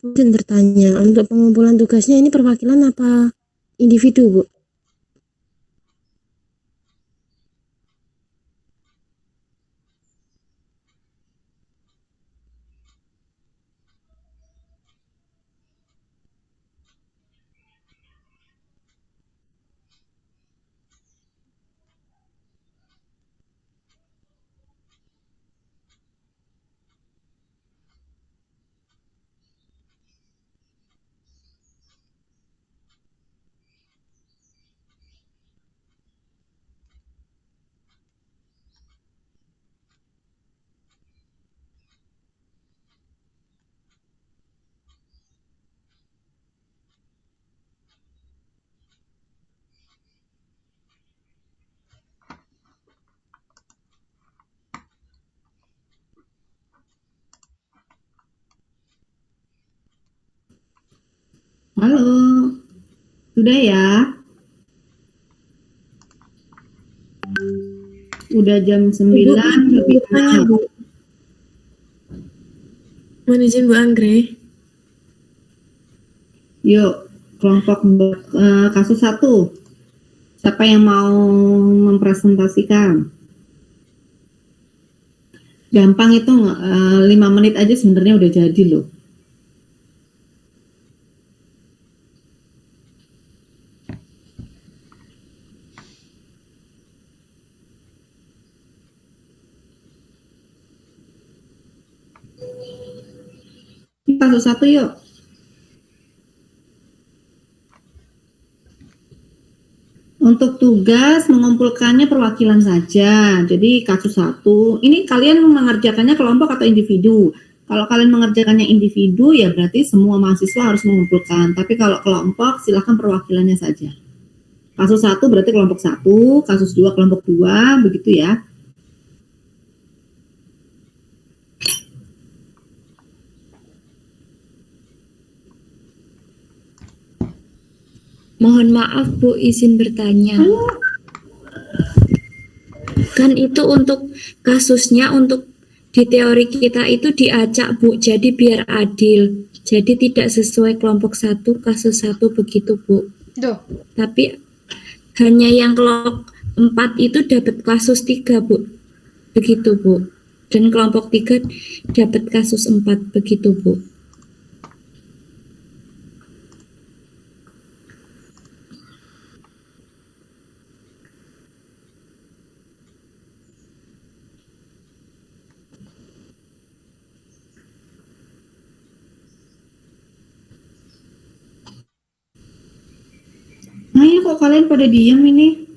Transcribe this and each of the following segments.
izin bertanya, untuk pengumpulan tugasnya ini perwakilan apa individu, Bu? Halo, sudah ya? Udah jam 9 lebih 6. Bu. Mohon izin Bu Anggrek. Yuk, kelompok kasus 1. Siapa yang mau mempresentasikan? Gampang itu, 5 menit aja sebenarnya udah jadi loh. Kasus 1 yuk. Untuk tugas mengumpulkannya perwakilan saja. Jadi kasus 1, ini kalian mengerjakannya kelompok atau individu? Kalau kalian mengerjakannya individu ya berarti semua mahasiswa harus mengumpulkan. Tapi kalau kelompok silahkan perwakilannya saja. Kasus 1 berarti kelompok 1, kasus 2 kelompok 2, begitu ya. Mohon maaf Bu, izin bertanya. Kan itu untuk kasusnya, untuk di teori kita itu diacak Bu, jadi biar adil. Jadi tidak sesuai kelompok 1, kasus 1 begitu Bu. Duh. Tapi hanya yang kelompok 4 itu dapat kasus 3 Bu. Begitu Bu. Dan kelompok 3 dapat kasus 4 begitu Bu. Nah ya kok kalian pada diem ini?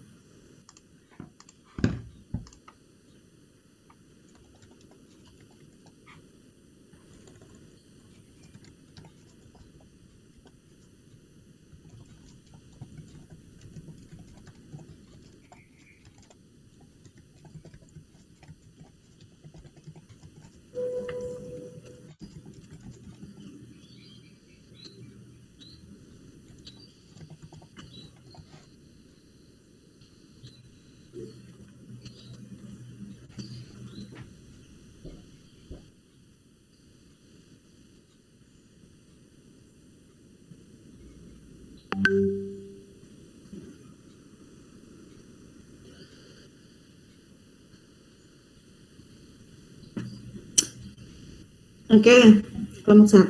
Oke, kelompok 1.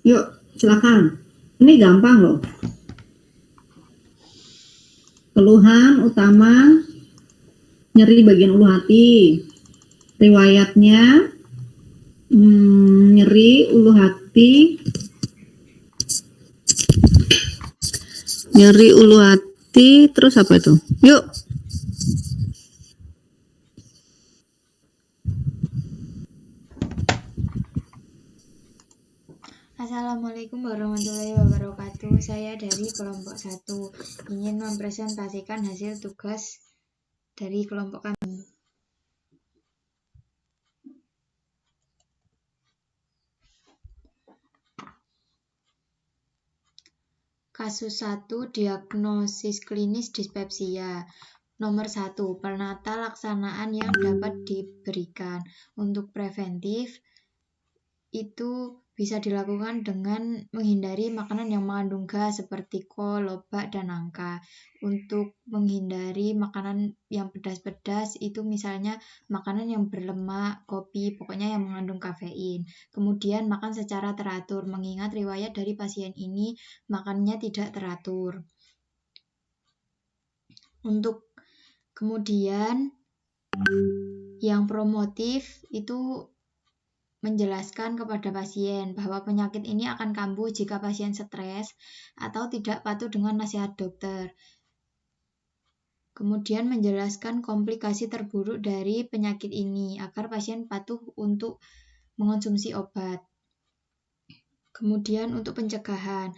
Yuk, silakan. Ini gampang loh. Keluhan utama nyeri bagian ulu hati. Riwayatnya nyeri ulu hati. Nyeri ulu hati, terus apa itu? Yuk. Assalamualaikum warahmatullahi wabarakatuh. Saya dari kelompok 1 ingin mempresentasikan hasil tugas dari kelompok kami. Kasus 1, diagnosis klinis dispepsia. Nomor 1, penata laksanaan yang dapat diberikan. Untuk preventif, itu bisa dilakukan dengan menghindari makanan yang mengandung gas seperti kol, lobak, dan nangka. Untuk menghindari makanan yang pedas-pedas itu misalnya makanan yang berlemak, kopi, pokoknya yang mengandung kafein. Kemudian makan secara teratur, mengingat riwayat dari pasien ini makannya tidak teratur. Untuk kemudian yang promotif itu menjelaskan kepada pasien bahwa penyakit ini akan kambuh jika pasien stres atau tidak patuh dengan nasihat dokter. Kemudian menjelaskan komplikasi terburuk dari penyakit ini agar pasien patuh untuk mengonsumsi obat. Kemudian untuk pencegahan,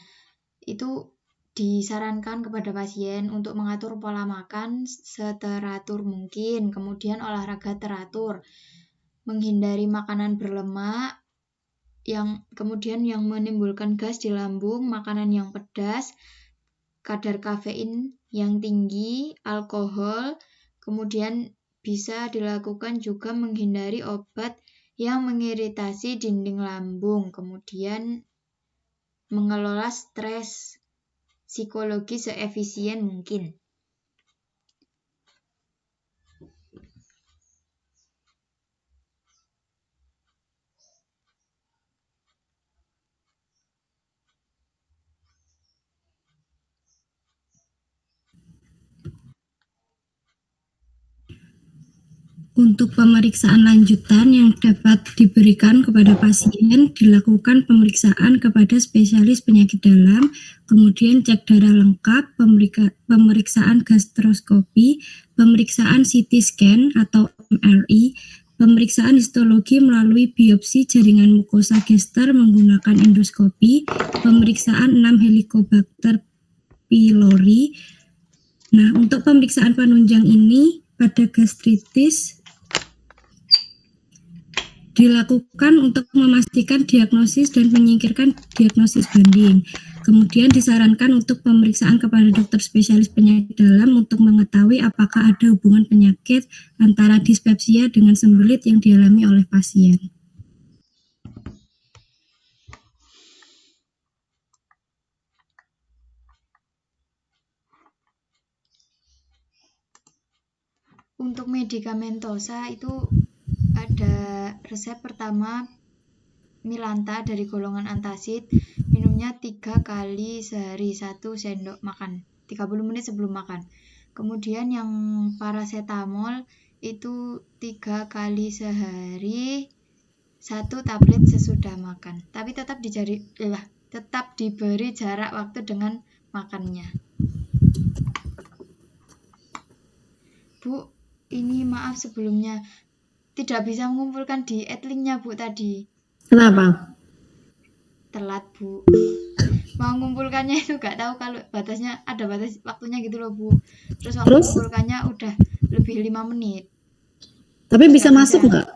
itu disarankan kepada pasien untuk mengatur pola makan seteratur mungkin, kemudian olahraga teratur, menghindari makanan berlemak, kemudian yang menimbulkan gas di lambung, makanan yang pedas, kadar kafein yang tinggi, alkohol, kemudian bisa dilakukan juga menghindari obat yang mengiritasi dinding lambung, kemudian mengelola stres psikologi seefisien mungkin. Untuk pemeriksaan lanjutan yang dapat diberikan kepada pasien, dilakukan pemeriksaan kepada spesialis penyakit dalam, kemudian cek darah lengkap, pemeriksaan gastroskopi, pemeriksaan CT scan atau MRI, pemeriksaan histologi melalui biopsi jaringan mukosa gester menggunakan endoskopi, pemeriksaan 6 Helicobacter pylori. Nah, untuk pemeriksaan penunjang ini pada gastritis dilakukan untuk memastikan diagnosis dan menyingkirkan diagnosis banding. Kemudian disarankan untuk pemeriksaan kepada dokter spesialis penyakit dalam untuk mengetahui apakah ada hubungan penyakit antara dispepsia dengan sembelit yang dialami oleh pasien. Untuk medikamentosa itu ada resep pertama Milanta dari golongan antacid, minumnya 3 kali sehari 1 sendok makan, 30 menit sebelum makan. Kemudian yang paracetamol itu 3 kali sehari 1 tablet sesudah makan. Tapi tetap diberi jarak waktu dengan makannya. Bu, ini maaf sebelumnya tidak bisa mengumpulkan di adlinknya Bu tadi. Kenapa? Telat Bu. Mau mengumpulkannya itu gak tahu kalau ada batas waktunya gitu loh Bu. Terus waktu mengumpulkannya udah lebih 5 menit. Tapi bisa masuk nggak?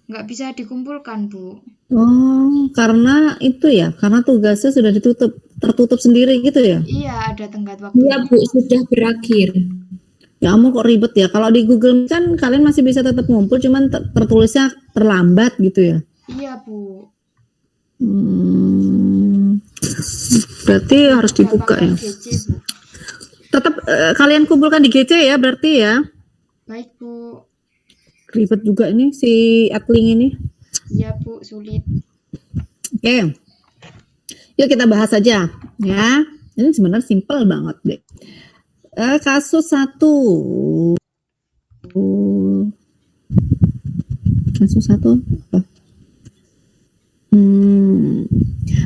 Nggak bisa dikumpulkan Bu. Oh, karena itu ya, karena tugasnya sudah tertutup sendiri gitu ya? Iya, ada tenggat waktu. Iya Bu, sudah berakhir. Ya ampun kok ribet ya. Kalau di Google kan kalian masih bisa tetap ngumpul, cuman tertulisnya terlambat gitu ya. Iya Bu. Berarti harus dibuka ya. GC, Bu. Tetap kalian kumpulkan di GC ya berarti ya. Baik Bu. Ribet juga ini si adlink ini. Iya Bu, sulit. Oke. Yuk kita bahas aja ya. Ini sebenarnya simpel banget deh. Kasus 1. Kasus 1 apa?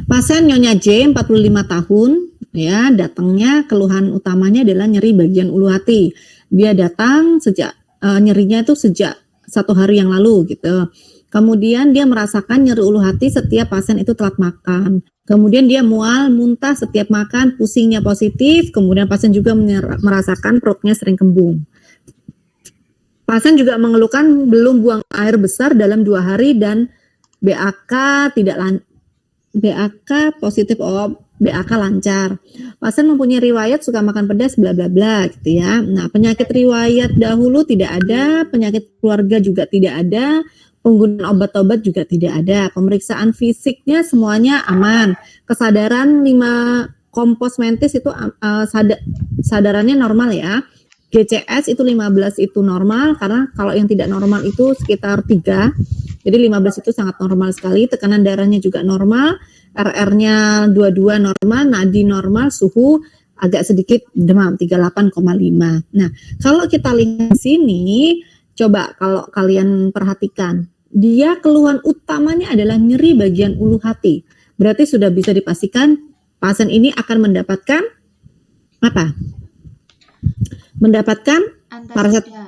Pasien Nyonya J, 45 tahun, ya, datangnya keluhan utamanya adalah nyeri bagian ulu hati. Dia datang nyerinya itu sejak 1 hari yang lalu gitu. Kemudian dia merasakan nyeri ulu hati setiap pasien itu telat makan. Kemudian dia mual, muntah setiap makan, pusingnya positif. Kemudian pasien juga merasakan perutnya sering kembung. Pasien juga mengeluhkan belum buang air besar dalam 2 hari dan BAK positif, BAK lancar. Pasien mempunyai riwayat suka makan pedas, bla bla bla gitu ya. Nah, penyakit riwayat dahulu tidak ada, penyakit keluarga juga tidak ada. Penggunaan obat-obat juga tidak ada. Pemeriksaan fisiknya semuanya aman. Kesadaran 5 kompos mentis itu sadarannya normal ya. GCS itu 15 itu normal, karena kalau yang tidak normal itu sekitar 3. Jadi 15 itu sangat normal sekali. Tekanan darahnya juga normal, RR-nya 22 normal, nadi normal, suhu agak sedikit demam 38,5. Nah, kalau kita lihat di sini, coba kalau kalian perhatikan, dia keluhan utamanya adalah nyeri bagian ulu hati. Berarti sudah bisa dipastikan pasien ini akan mendapatkan apa? Mendapatkan paraset. Antasida.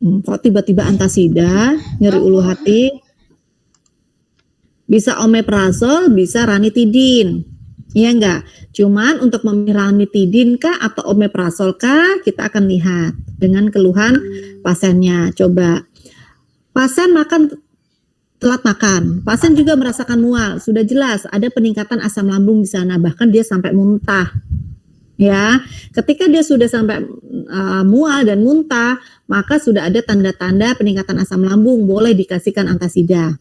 Kok tiba-tiba antasida, nyeri ulu hati? Bisa omeprazol, bisa ranitidin. Iya enggak? Cuman untuk memilih ranitidin kah atau omeprazol kah, kita akan lihat dengan keluhan pasiennya. Coba. Pasien telat makan. Pasien juga merasakan mual. Sudah jelas ada peningkatan asam lambung di sana, bahkan dia sampai muntah. Ya, ketika dia sudah sampai mual dan muntah, maka sudah ada tanda-tanda peningkatan asam lambung, boleh dikasihkan antasida.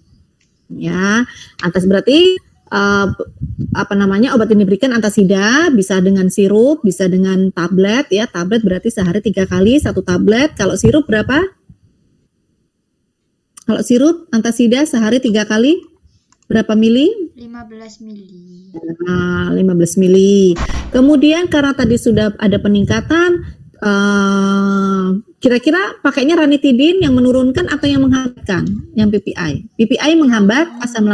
Ya, berarti obat yang diberikan antasida bisa dengan sirup, bisa dengan tablet ya. Tablet berarti sehari 3 kali 1 tablet. Kalau sirup berapa? Kalau sirup antasida sehari 3 kali berapa mili? 15 mili. Nah, 15 mili. Kemudian karena tadi sudah ada peningkatan, kira-kira pakainya ranitidin yang menurunkan atau yang menghambatkan? Yang PPI. PPI menghambat asam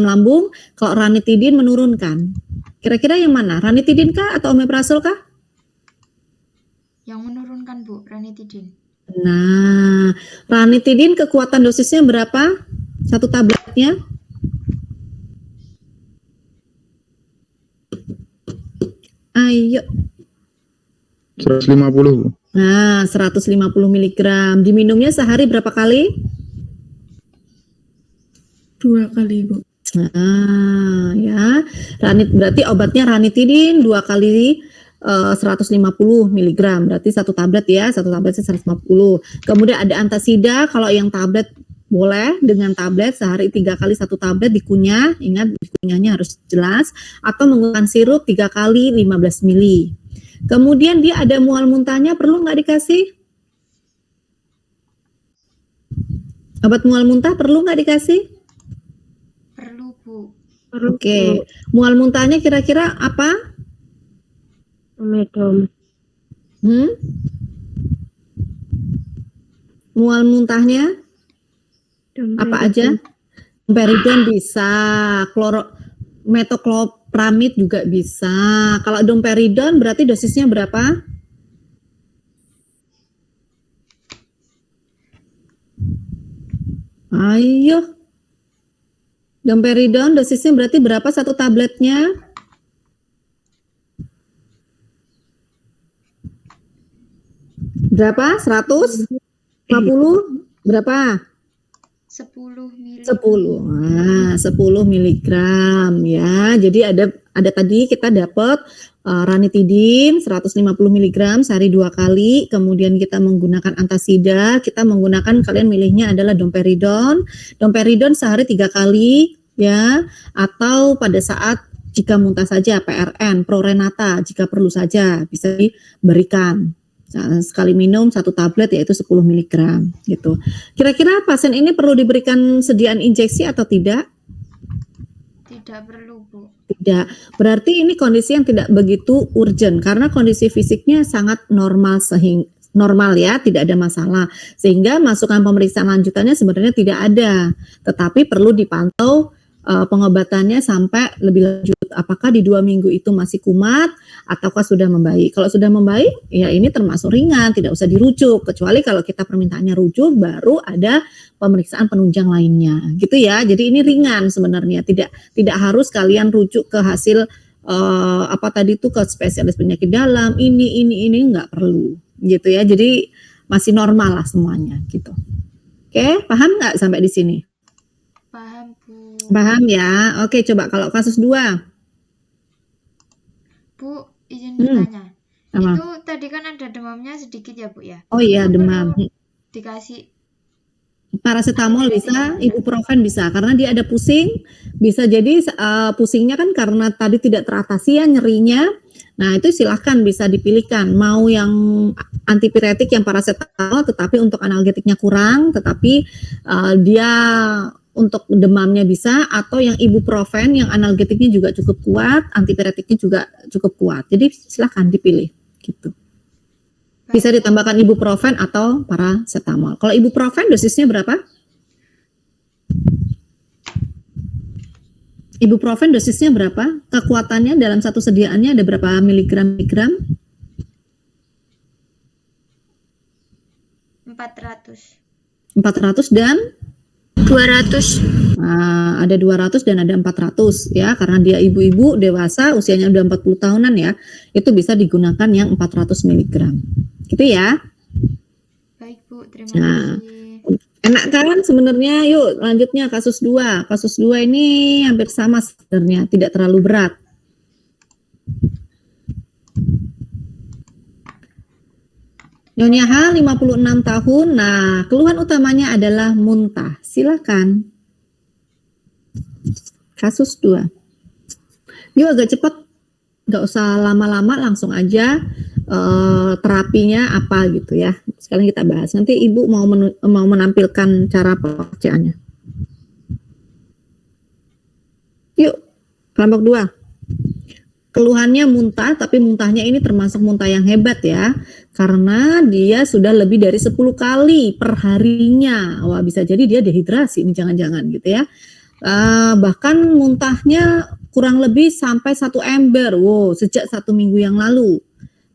lambung, kalau ranitidin menurunkan. Kira-kira yang mana? Ranitidin kah atau omeprazol kah? Yang menurunkan, Bu, ranitidin. Nah, ranitidin kekuatan dosisnya berapa? 1 tabletnya? Ayo. 150, Bu. Nah, 150 mg. Diminumnya sehari berapa kali? 2 kali, Bu. Nah, ya. Berarti obatnya ranitidin 2 kali 150 mg. Berarti 1 tablet ya, 1 tabletnya 150. Kemudian ada antasida, kalau yang tablet boleh dengan tablet sehari 3 kali 1 tablet dikunyah, ingat dikunyahnya harus jelas, atau menggunakan sirup 3 kali 15 mili. Kemudian dia ada mual muntahnya, perlu nggak dikasih? Obat mual muntah perlu nggak dikasih? Perlu, Bu. Oke. Mual muntahnya kira-kira apa? Omedom. Mual muntahnya apa aja? Domperidon bisa, metoclopramid juga bisa. Kalau domperidon berarti dosisnya berapa? Ayo. Domperidon dosisnya berarti berapa 1 tabletnya? Berapa? 150? Berapa? 10 mili. 10. Nah, 10 miligram ya. Jadi ada tadi kita dapat ranitidin 150 miligram sehari 2 kali. Kemudian kita menggunakan antasida, kita menggunakan, kalian milihnya adalah domperidon. Domperidon sehari 3 kali ya, atau pada saat jika muntah saja PRN, Prorenata jika perlu saja bisa diberikan. Sekali minum 1 tablet yaitu 10 mg gitu. Kira-kira pasien ini perlu diberikan sediaan injeksi atau tidak? Tidak perlu, Bu. Tidak. Berarti ini kondisi yang tidak begitu urgent karena kondisi fisiknya sangat normal normal ya, tidak ada masalah. Sehingga masukan pemeriksaan lanjutannya sebenarnya tidak ada, tetapi perlu dipantau pengobatannya sampai lebih lanjut. Apakah di 2 minggu itu masih kumat ataukah sudah membaik? Kalau sudah membaik, ya ini termasuk ringan, tidak usah dirujuk. Kecuali kalau kita permintaannya rujuk, baru ada pemeriksaan penunjang lainnya, gitu ya. Jadi ini ringan sebenarnya, tidak harus kalian rujuk ke hasil ke spesialis penyakit dalam. Ini nggak perlu, gitu ya. Jadi masih normal lah semuanya, gitu. Oke, paham nggak sampai di sini? Paham, Bu. Paham ya. Oke, coba kalau kasus 2. Bu, izin bertanya. Apa? Itu tadi kan ada demamnya sedikit ya, Bu ya? Oh iya, Itu demam. perlu dikasih Paracetamol bisa, ibuprofen bisa, karena dia ada pusing, bisa jadi pusingnya kan karena tadi tidak teratasi ya nyerinya. Nah itu silahkan bisa dipilihkan, mau yang antipiretik yang paracetamol, tetapi untuk analgetiknya kurang, tetapi dia untuk demamnya bisa, atau yang ibuprofen yang analgetiknya juga cukup kuat, antipiretiknya juga cukup kuat. Jadi silahkan dipilih, gitu. Bisa ditambahkan ibuprofen atau paracetamol. Kalau ibuprofen dosisnya berapa? Ibuprofen dosisnya berapa? Kekuatannya dalam satu sediaannya ada berapa miligram? 400. 400 dan 200. nah, ada 200 dan ada 400 ya, karena dia ibu-ibu dewasa usianya udah 40 tahunan ya, itu bisa digunakan yang 400 mg. Gitu ya. Baik Bu, terima Nah, kasih. enak kan sebenarnya. Yuk lanjutnya kasus 2. Kasus 2 ini hampir sama sebenarnya, tidak terlalu berat. Nyonya H 56 tahun. Nah, keluhan utamanya adalah muntah. Silakan. Kasus 2. Yuk agak cepat. Nggak usah lama-lama, langsung aja terapinya apa gitu ya. Sekarang kita bahas. Nanti Ibu mau menampilkan cara pengerjaannya. Yuk, kelompok 2. Keluhannya muntah, tapi muntahnya ini termasuk muntah yang hebat ya. Karena dia sudah lebih dari 10 kali per harinya. Wah, bisa jadi dia dehidrasi ini jangan-jangan gitu ya. Bahkan muntahnya kurang lebih sampai 1 ember. Wow, sejak 1 minggu yang lalu.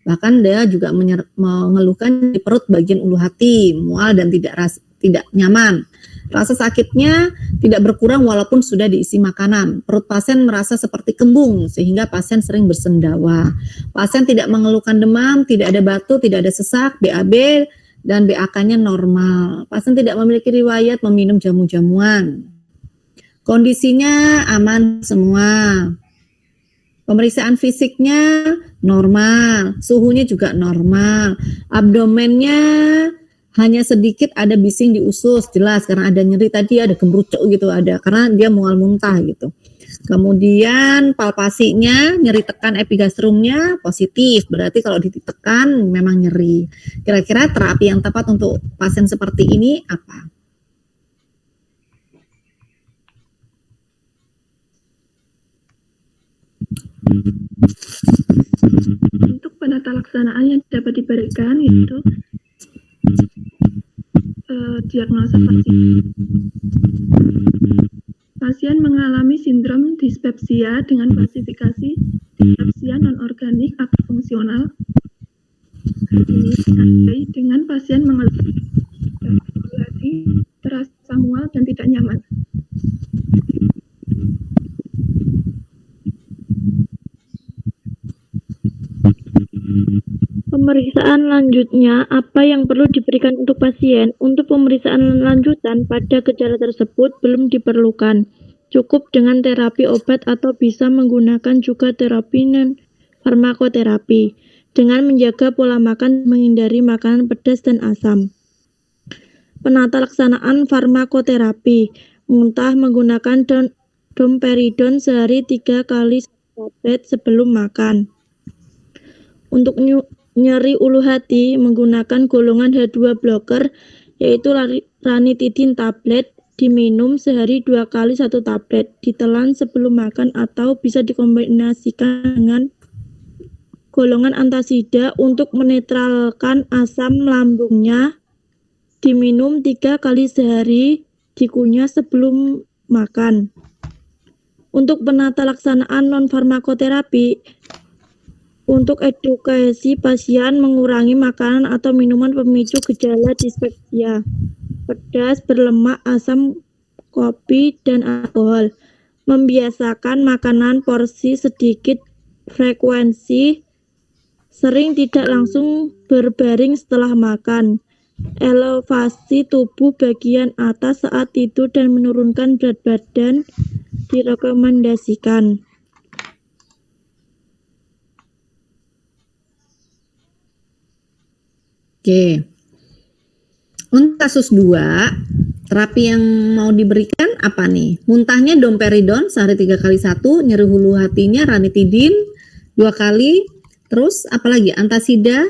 Bahkan dia juga mengeluhkan di perut bagian ulu hati, mual dan tidak nyaman. Rasa sakitnya tidak berkurang walaupun sudah diisi makanan. Perut pasien merasa seperti kembung sehingga pasien sering bersendawa. Pasien tidak mengeluhkan demam, tidak ada batu, tidak ada sesak, BAB dan BAK-nya normal. Pasien tidak memiliki riwayat meminum jamu-jamuan. Kondisinya aman semua. Pemeriksaan fisiknya normal, suhunya juga normal. Abdomennya hanya sedikit ada bising di usus, jelas karena ada nyeri tadi, ada gemurucuk gitu, ada karena dia mual muntah gitu. Kemudian palpasinya, nyeri tekan epigastrumnya positif, berarti kalau ditekan memang nyeri. Kira-kira terapi yang tepat untuk pasien seperti ini apa? Untuk penata laksanaan yang dapat diberikan yaitu diagnosa pasien mengalami sindrom dispepsia dengan klasifikasi dispepsia non-organik atau fungsional. Ini ditandai dengan pasien mengeluh hati, terasa mual dan tidak nyaman. Pemeriksaan lanjutnya, apa yang perlu diberikan untuk pasien? Untuk pemeriksaan lanjutan pada gejala tersebut belum diperlukan. Cukup dengan terapi obat atau bisa menggunakan juga terapi non-farmakoterapi dengan menjaga pola makan, menghindari makanan pedas dan asam. Penata laksanaan farmakoterapi, muntah menggunakan domperidon sehari 3 kali tablet sebelum makan. Untuk nyeri ulu hati menggunakan golongan H2 blocker yaitu ranitidin tablet diminum sehari 2 kali 1 tablet, ditelan sebelum makan atau bisa dikombinasikan dengan golongan antasida untuk menetralkan asam lambungnya, diminum 3 kali sehari, dikunyah sebelum makan. Untuk penata laksanaan non-farmakoterapi, untuk edukasi pasien mengurangi makanan atau minuman pemicu gejala dispepsia, pedas, berlemak, asam, kopi, dan alkohol. Membiasakan makanan porsi sedikit, frekuensi, sering tidak langsung berbaring setelah makan. Elevasi tubuh bagian atas saat tidur dan menurunkan berat badan direkomendasikan. Oke. Untuk kasus 2, Terapi yang mau diberikan apa nih? Muntahnya domperidon sehari 3 kali 1, nyeri hulu hatinya ranitidin 2 kali, terus apalagi antasida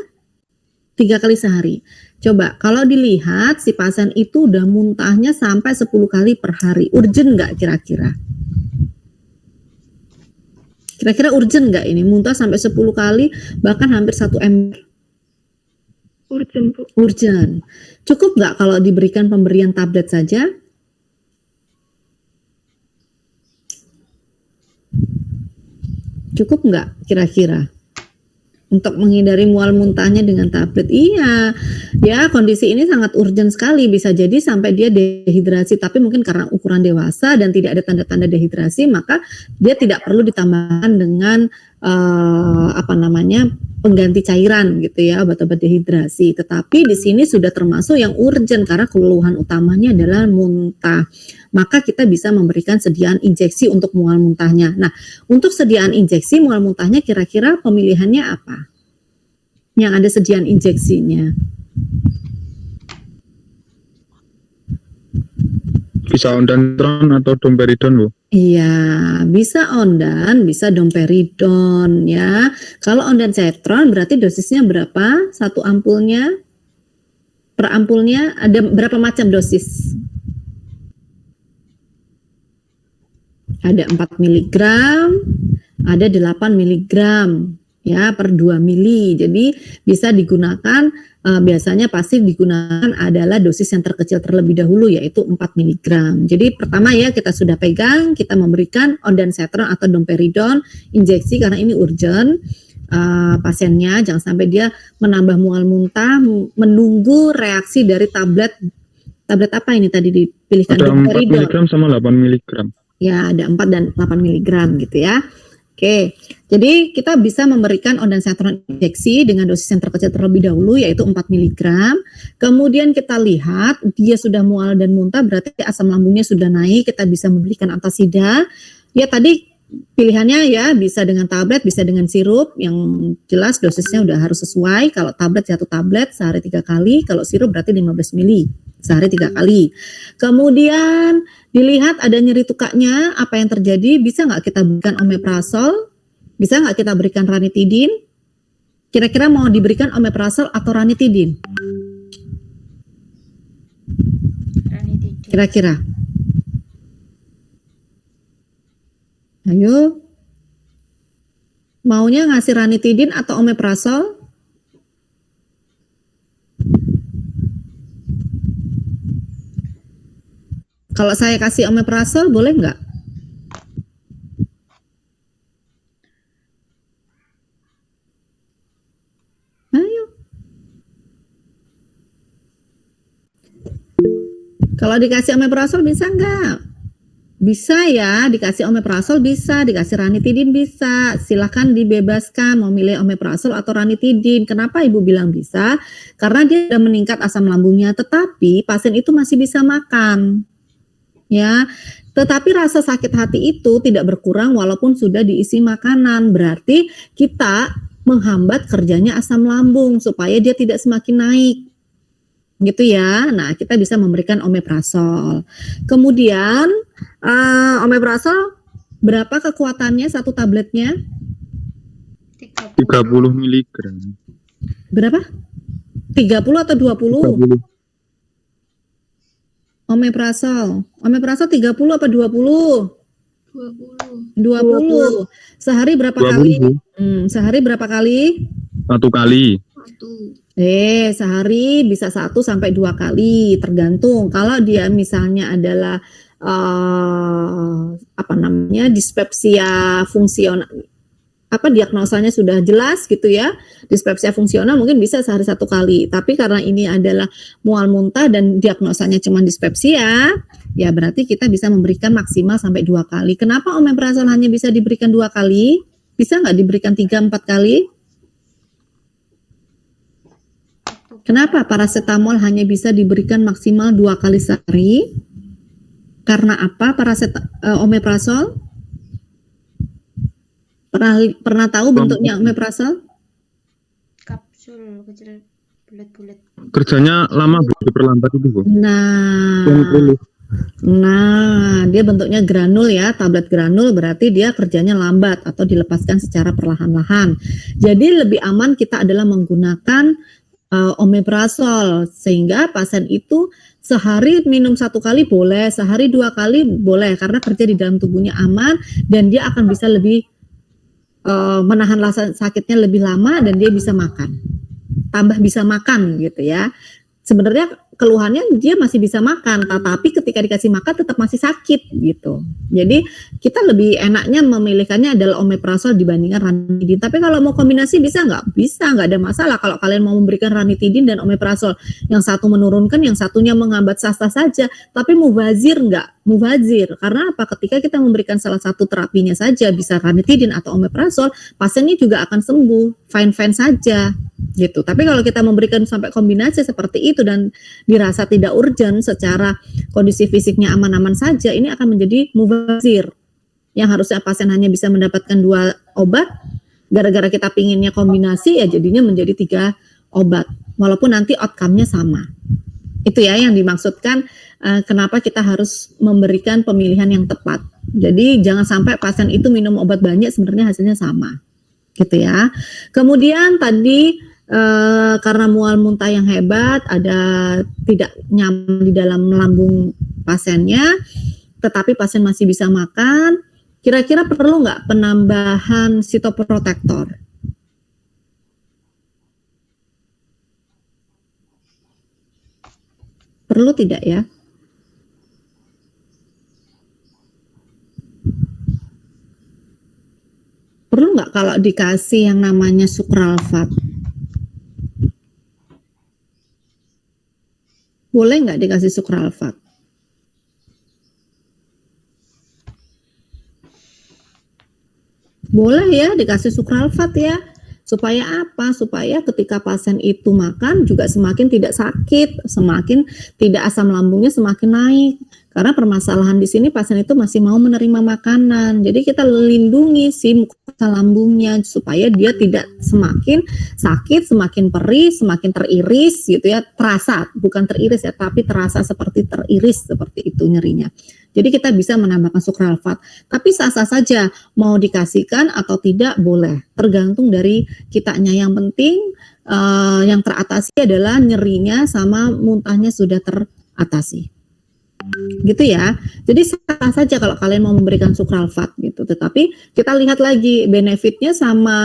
3 kali sehari. Coba kalau dilihat si pasien itu udah muntahnya sampai 10 kali per hari, urgent nggak kira-kira? Kira-kira urgent nggak ini muntah sampai 10 kali bahkan hampir 1 ember? Urgent, Bu. Urgent. Cukup nggak kalau diberikan pemberian tablet saja? Cukup nggak kira-kira? Untuk menghindari mual muntahnya dengan tablet. Iya, ya kondisi ini sangat urgent sekali. Bisa jadi sampai dia dehidrasi, tapi mungkin karena ukuran dewasa dan tidak ada tanda-tanda dehidrasi, maka dia tidak perlu ditambahkan dengan pengganti cairan gitu ya, obat-obat dehidrasi. Tetapi di sini sudah termasuk yang urgent karena keluhan utamanya adalah muntah. Maka kita bisa memberikan sediaan injeksi untuk mual muntahnya. Nah, untuk sediaan injeksi mual muntahnya kira-kira pemilihannya apa? Yang ada sediaan injeksinya. Bisa ondansetron atau domperidon, Bu? Iya, bisa ondan, bisa domperidon ya. Kalau ondansetron berarti dosisnya berapa? Satu ampulnya? Per ampulnya ada berapa macam dosis? Ada 4 mg, ada 8 mg ya per 2 mili. Jadi bisa digunakan biasanya pasti digunakan adalah dosis yang terkecil terlebih dahulu yaitu 4 mg. Jadi pertama ya kita sudah pegang, kita memberikan ondansetron atau domperidon injeksi karena ini urgent. Pasiennya jangan sampai dia menambah mual muntah menunggu reaksi dari tablet apa ini tadi dipilihkan? Ada 4 domperidon. mg sama 8 mg. Ya, ada 4 dan 8 mg gitu ya. Oke, jadi kita bisa memberikan ondansetron injeksi dengan dosis yang terkecil terlebih dahulu yaitu 4 mg. Kemudian kita lihat dia sudah mual dan muntah berarti asam lambungnya sudah naik, kita bisa memberikan antasida. Ya tadi pilihannya ya bisa dengan tablet, bisa dengan sirup, yang jelas dosisnya udah harus sesuai. Kalau tablet 1 tablet sehari 3 kali, kalau sirup berarti 15 mili sehari 3 kali. Kemudian dilihat ada nyeri tukaknya, apa yang terjadi, bisa nggak kita berikan omeprazol, bisa nggak kita berikan ranitidin, kira-kira mau diberikan omeprazol atau ranitidin? Ranitidin. Kira-kira? Ayo, maunya ngasih ranitidin atau omeprazol? Kalau saya kasih omeprazol boleh nggak? Ayo. Kalau dikasih omeprazol bisa nggak? Bisa ya, dikasih omeprazol bisa, dikasih ranitidin bisa. Silahkan dibebaskan mau milih omeprazol atau ranitidin. Kenapa Ibu bilang bisa? Karena dia sudah meningkat asam lambungnya, tetapi pasien itu masih bisa makan. Ya, tetapi rasa sakit hati itu tidak berkurang walaupun sudah diisi makanan. Berarti kita menghambat kerjanya asam lambung supaya dia tidak semakin naik. Gitu ya. Nah, kita bisa memberikan omeprazol. Kemudian omeprazol berapa kekuatannya satu tabletnya? 30 mg. Berapa? 30 atau 20? 30. Omeprazol 30 apa 20? 20. Sehari berapa 20. kali? Sehari berapa kali? 1 kali. Sehari bisa 1 sampai 2 kali tergantung. Kalau dia misalnya adalah dispepsia fungsional, diagnosanya sudah jelas gitu ya, dispepsia fungsional mungkin bisa sehari 1 kali. Tapi karena ini adalah mual muntah dan diagnosanya cuma dispepsia, ya berarti kita bisa memberikan maksimal sampai 2 kali. Kenapa omeprazol hanya bisa diberikan 2 kali? Bisa nggak diberikan 3-4 kali? Kenapa paracetamol hanya bisa diberikan maksimal 2 kali sehari? Karena apa omeprazol? Pernah tahu bentuknya omeprazol? Kapsul kecil bulat-bulat. Kerjanya lama Bu, diperlambat itu Bu. Nah, Yang dia bentuknya granul ya, tablet granul, berarti dia kerjanya lambat atau dilepaskan secara perlahan-lahan. Jadi lebih aman kita adalah menggunakan omeprazol, sehingga pasien itu sehari minum 1 kali boleh, sehari 2 kali boleh, karena kerja di dalam tubuhnya aman dan dia akan bisa lebih menahan rasa sakitnya lebih lama dan dia bisa makan, tambah bisa makan gitu ya. Sebenarnya keluhannya dia masih bisa makan, tetapi ketika dikasih makan tetap masih sakit gitu. Jadi kita lebih enaknya memilihkannya adalah omeprazol dibandingkan ranitidin. Tapi kalau mau kombinasi bisa, nggak ada masalah. Kalau kalian mau memberikan ranitidin dan omeprazol, yang satu menurunkan, yang satunya menghambat sah-sah saja. Tapi mubazir nggak? Mubazir. Karena apa? Ketika kita memberikan salah satu terapinya saja, bisa ranitidin atau omeprazol, pasiennya juga akan sembuh, fine-fine saja gitu. Tapi kalau kita memberikan sampai kombinasi seperti itu dan dirasa tidak urgent, secara kondisi fisiknya aman-aman saja, ini akan menjadi mubazir. Yang harusnya pasien hanya bisa mendapatkan 2 obat, gara-gara kita pinginnya kombinasi ya jadinya menjadi 3 obat, walaupun nanti outcome-nya sama. Itu ya yang dimaksudkan kenapa kita harus memberikan pemilihan yang tepat. Jadi jangan sampai pasien itu minum obat banyak sebenarnya hasilnya sama gitu ya. Kemudian tadi karena mual muntah yang hebat, ada tidak nyaman di dalam lambung pasiennya, tetapi pasien masih bisa makan, kira-kira perlu nggak penambahan sitoprotektor? Perlu tidak ya? Perlu nggak kalau dikasih yang namanya sukralfat? Boleh nggak dikasih sukralfat? Boleh ya dikasih sukralfat ya. Supaya apa? Supaya ketika pasien itu makan juga semakin tidak sakit, semakin tidak asam lambungnya semakin naik. Karena permasalahan di sini pasien itu masih mau menerima makanan. Jadi kita lindungi si mukosa lambungnya supaya dia tidak semakin sakit, semakin perih, semakin teriris gitu ya. Terasa, bukan teriris ya, tapi terasa seperti teriris seperti itu nyerinya. Jadi kita bisa menambahkan sukralfat. Tapi sah-sah saja mau dikasihkan atau tidak boleh. Tergantung dari kitanya. Yang penting yang teratasi adalah nyerinya sama muntahnya sudah teratasi. Gitu ya. Jadi sah saja kalau kalian mau memberikan sukralfat gitu. Tetapi kita lihat lagi benefitnya sama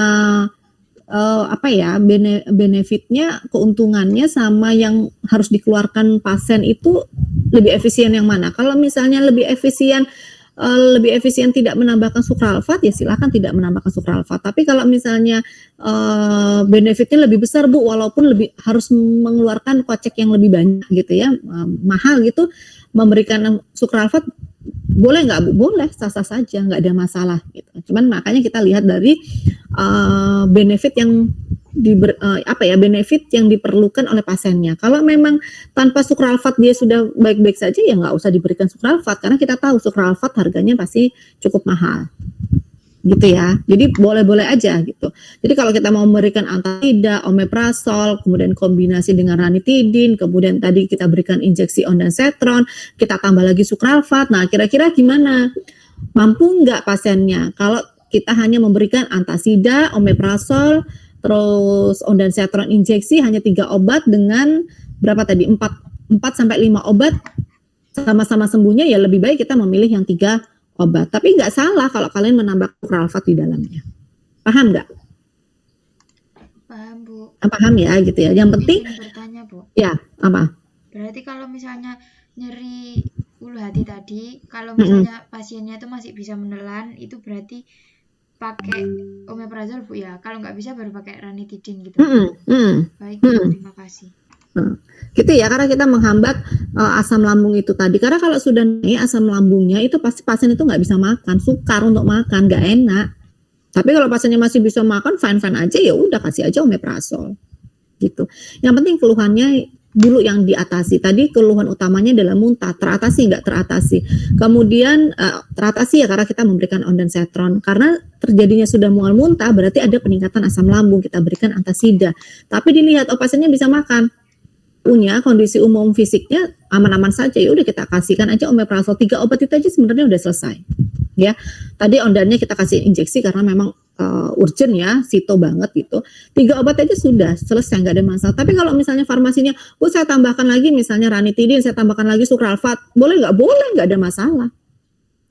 benefitnya, keuntungannya sama yang harus dikeluarkan pasien itu lebih efisien yang mana. Kalau misalnya lebih efisien tidak menambahkan sukralfat, ya silakan tidak menambahkan sukralfat. Tapi kalau misalnya benefitnya lebih besar Bu, walaupun harus mengeluarkan kocek yang lebih banyak gitu ya, mahal gitu, memberikan sukralfat boleh nggak Bu? Boleh, sah-sah saja, nggak ada masalah gitu. Cuman makanya kita lihat dari benefit yang benefit yang diperlukan oleh pasiennya. Kalau memang tanpa sukralfat dia sudah baik-baik saja, ya nggak usah diberikan sukralfat, karena kita tahu sukralfat harganya pasti cukup mahal. Gitu ya. Jadi boleh-boleh aja gitu. Jadi kalau kita mau memberikan antasida, omeprazol, kemudian kombinasi dengan ranitidin, kemudian tadi kita berikan injeksi ondansetron, kita tambah lagi sukralfat. Nah, kira-kira gimana? Mampu nggak pasiennya? Kalau kita hanya memberikan antasida, omeprazol, terus ondansetron injeksi hanya 3 obat dengan berapa tadi? 4 sampai 5 obat sama-sama sembuhnya, ya lebih baik kita memilih yang 3 obat. Tapi nggak salah kalau kalian menambah sukralfat di dalamnya. Paham nggak? Paham Bu. Paham ya gitu ya. Yang penting bertanya Bu. Ya, apa? Berarti kalau misalnya nyeri ulu hati tadi, kalau misalnya pasiennya itu masih bisa menelan, itu berarti pakai omeprazol Bu ya. Kalau nggak bisa baru pakai ranitidin gitu. Baik, terima kasih. Gitu ya, karena kita menghambat asam lambung itu tadi. Karena kalau sudah naik asam lambungnya itu pasti pasien itu nggak bisa makan, sukar untuk makan, nggak enak. Tapi kalau pasiennya masih bisa makan, fine-fine aja, ya udah kasih aja omeprazol. Gitu. Yang penting keluhannya dulu yang diatasi. Tadi keluhan utamanya adalah muntah, teratasi nggak teratasi. Kemudian teratasi ya karena kita memberikan ondansetron. Karena terjadinya sudah mual muntah berarti ada peningkatan asam lambung, kita berikan antasida. Tapi dilihat pasiennya bisa makan. Punya kondisi umum fisiknya aman-aman saja, ya udah kita kasihkan aja omeprazol 3 obat itu aja sebenarnya udah selesai. Ya, tadi ondannya kita kasih injeksi karena memang urgent ya, sito banget gitu. 3 obat aja sudah selesai, nggak ada masalah. Tapi kalau misalnya farmasinya, Bu saya tambahkan lagi misalnya ranitidin, saya tambahkan lagi sukralfat, boleh nggak? Boleh, nggak ada masalah.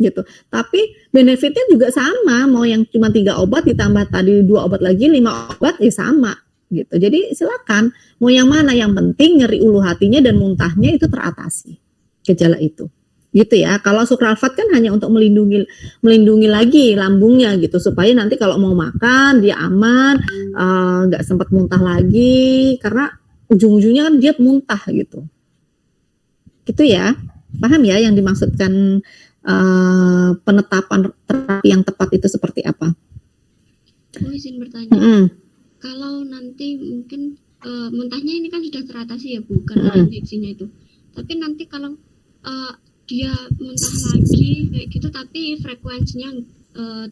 Gitu. Tapi benefitnya juga sama, mau yang cuma 3 obat ditambah tadi 2 obat lagi 5 obat ya sama. Gitu. Jadi silakan mau yang mana, yang penting nyeri ulu hatinya dan muntahnya itu teratasi gejala itu. Gitu ya. Kalau sukralfat kan hanya untuk melindungi lagi lambungnya gitu supaya nanti kalau mau makan dia aman, nggak sempat muntah lagi karena ujung-ujungnya kan dia muntah gitu. Gitu ya. Paham ya yang dimaksudkan penetapan terapi yang tepat itu seperti apa? Aku izin bertanya. Kalau nanti mungkin muntahnya ini kan sudah teratasi ya Bu, karena injeksinya itu. Tapi nanti kalau dia muntah lagi kayak gitu, tapi frekuensinya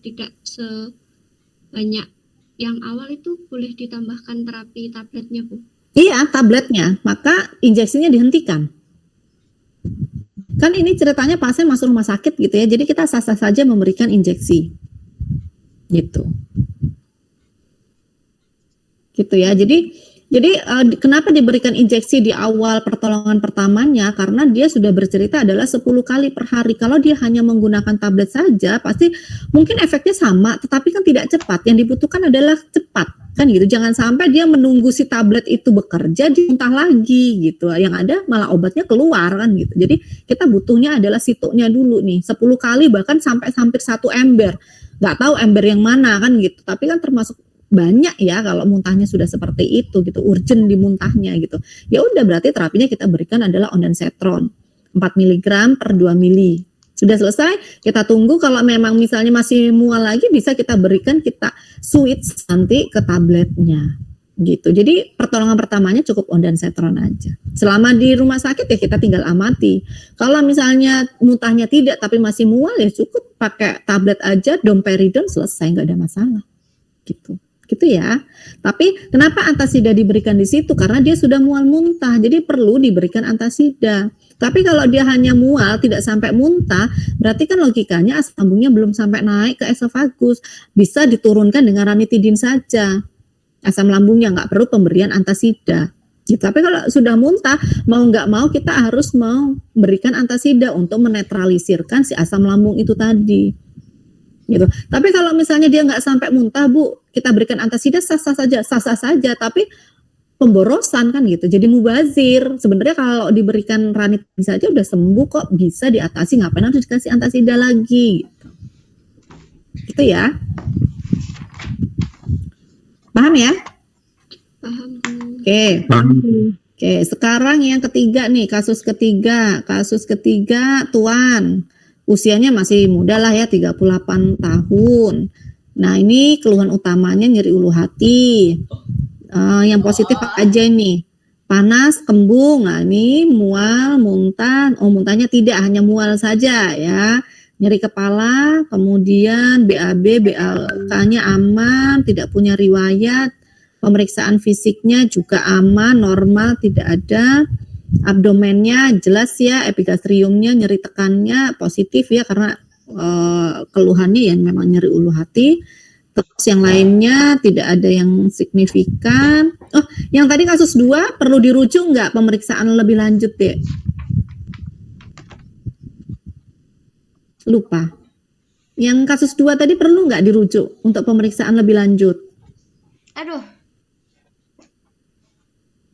tidak sebanyak yang awal, itu boleh ditambahkan terapi tabletnya Bu? Iya, tabletnya. Maka injeksinya dihentikan. Kan ini ceritanya pasien masuk rumah sakit gitu ya, jadi kita sah-sah saja memberikan injeksi. Gitu. Gitu ya. Jadi kenapa diberikan injeksi di awal pertolongan pertamanya? Karena dia sudah bercerita adalah 10 kali per hari. Kalau dia hanya menggunakan tablet saja, pasti mungkin efeknya sama, tetapi kan tidak cepat. Yang dibutuhkan adalah cepat, kan gitu. Jangan sampai dia menunggu si tablet itu bekerja, dia muntah lagi gitu. Yang ada malah obatnya keluar kan gitu. Jadi kita butuhnya adalah sitonya dulu nih, 10 kali bahkan sampai hampir 1 ember. Nggak tahu ember yang mana kan gitu. Tapi kan termasuk banyak ya kalau muntahnya sudah seperti itu gitu, urgent di muntahnya gitu. Ya udah berarti terapinya kita berikan adalah ondansetron 4 mg per 2 mili. Sudah selesai, kita tunggu kalau memang misalnya masih mual lagi bisa kita berikan, kita switch nanti ke tabletnya. Gitu. Jadi pertolongan pertamanya cukup ondansetron aja. Selama di rumah sakit ya kita tinggal amati. Kalau misalnya muntahnya tidak tapi masih mual ya cukup pakai tablet aja, domperidon, selesai, nggak ada masalah. Gitu ya. Tapi kenapa antasida diberikan di situ? Karena dia sudah mual muntah, jadi perlu diberikan antasida. Tapi kalau dia hanya mual tidak sampai muntah, berarti kan logikanya asam lambungnya belum sampai naik ke esofagus, bisa diturunkan dengan ranitidin saja. Asam lambungnya nggak perlu pemberian antasida. Gitu. Tapi kalau sudah muntah, mau nggak mau kita harus memberikan antasida untuk menetralisirkan si asam lambung itu tadi. Gitu. Tapi kalau misalnya dia nggak sampai muntah Bu, kita berikan antasida sah-sah saja, tapi pemborosan kan gitu, jadi mubazir. Sebenarnya kalau diberikan ranitidin saja udah sembuh kok, bisa diatasi, ngapain harus dikasih antasida lagi gitu. Gitu ya. Paham ya? Paham. Oke, sekarang yang ketiga nih, kasus ketiga Tuan. Usianya masih muda lah ya, 38 tahun. Nah ini keluhan utamanya nyeri ulu hati. Yang positif aja nih, panas, kembung. Nah ini mual, muntah. Muntahnya tidak, hanya mual saja ya. Nyeri kepala, kemudian BAB, BAK-nya aman, tidak punya riwayat. Pemeriksaan fisiknya juga aman, normal, tidak ada. Abdomennya jelas ya, epigastriumnya, nyeri tekannya positif ya karena keluhannya yang memang nyeri ulu hati. Terus yang lainnya tidak ada yang signifikan. Yang tadi kasus 2 perlu dirujuk nggak pemeriksaan lebih lanjut deh? Lupa. Yang kasus 2 tadi perlu nggak dirujuk untuk pemeriksaan lebih lanjut? Aduh.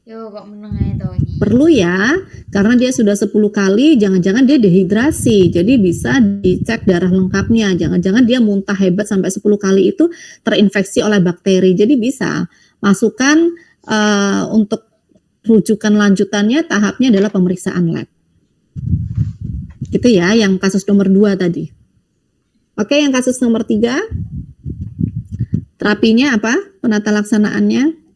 Yo kok menengah itu ini. Perlu ya, karena dia sudah 10 kali, jangan-jangan dia dehidrasi, jadi bisa dicek darah lengkapnya. Jangan-jangan dia muntah hebat sampai 10 kali itu terinfeksi oleh bakteri. Jadi bisa masukkan untuk rujukan lanjutannya, tahapnya adalah pemeriksaan lab. Gitu ya, yang kasus nomor 2 tadi. Oke, yang kasus nomor 3, terapinya apa? Penata laksanaannya?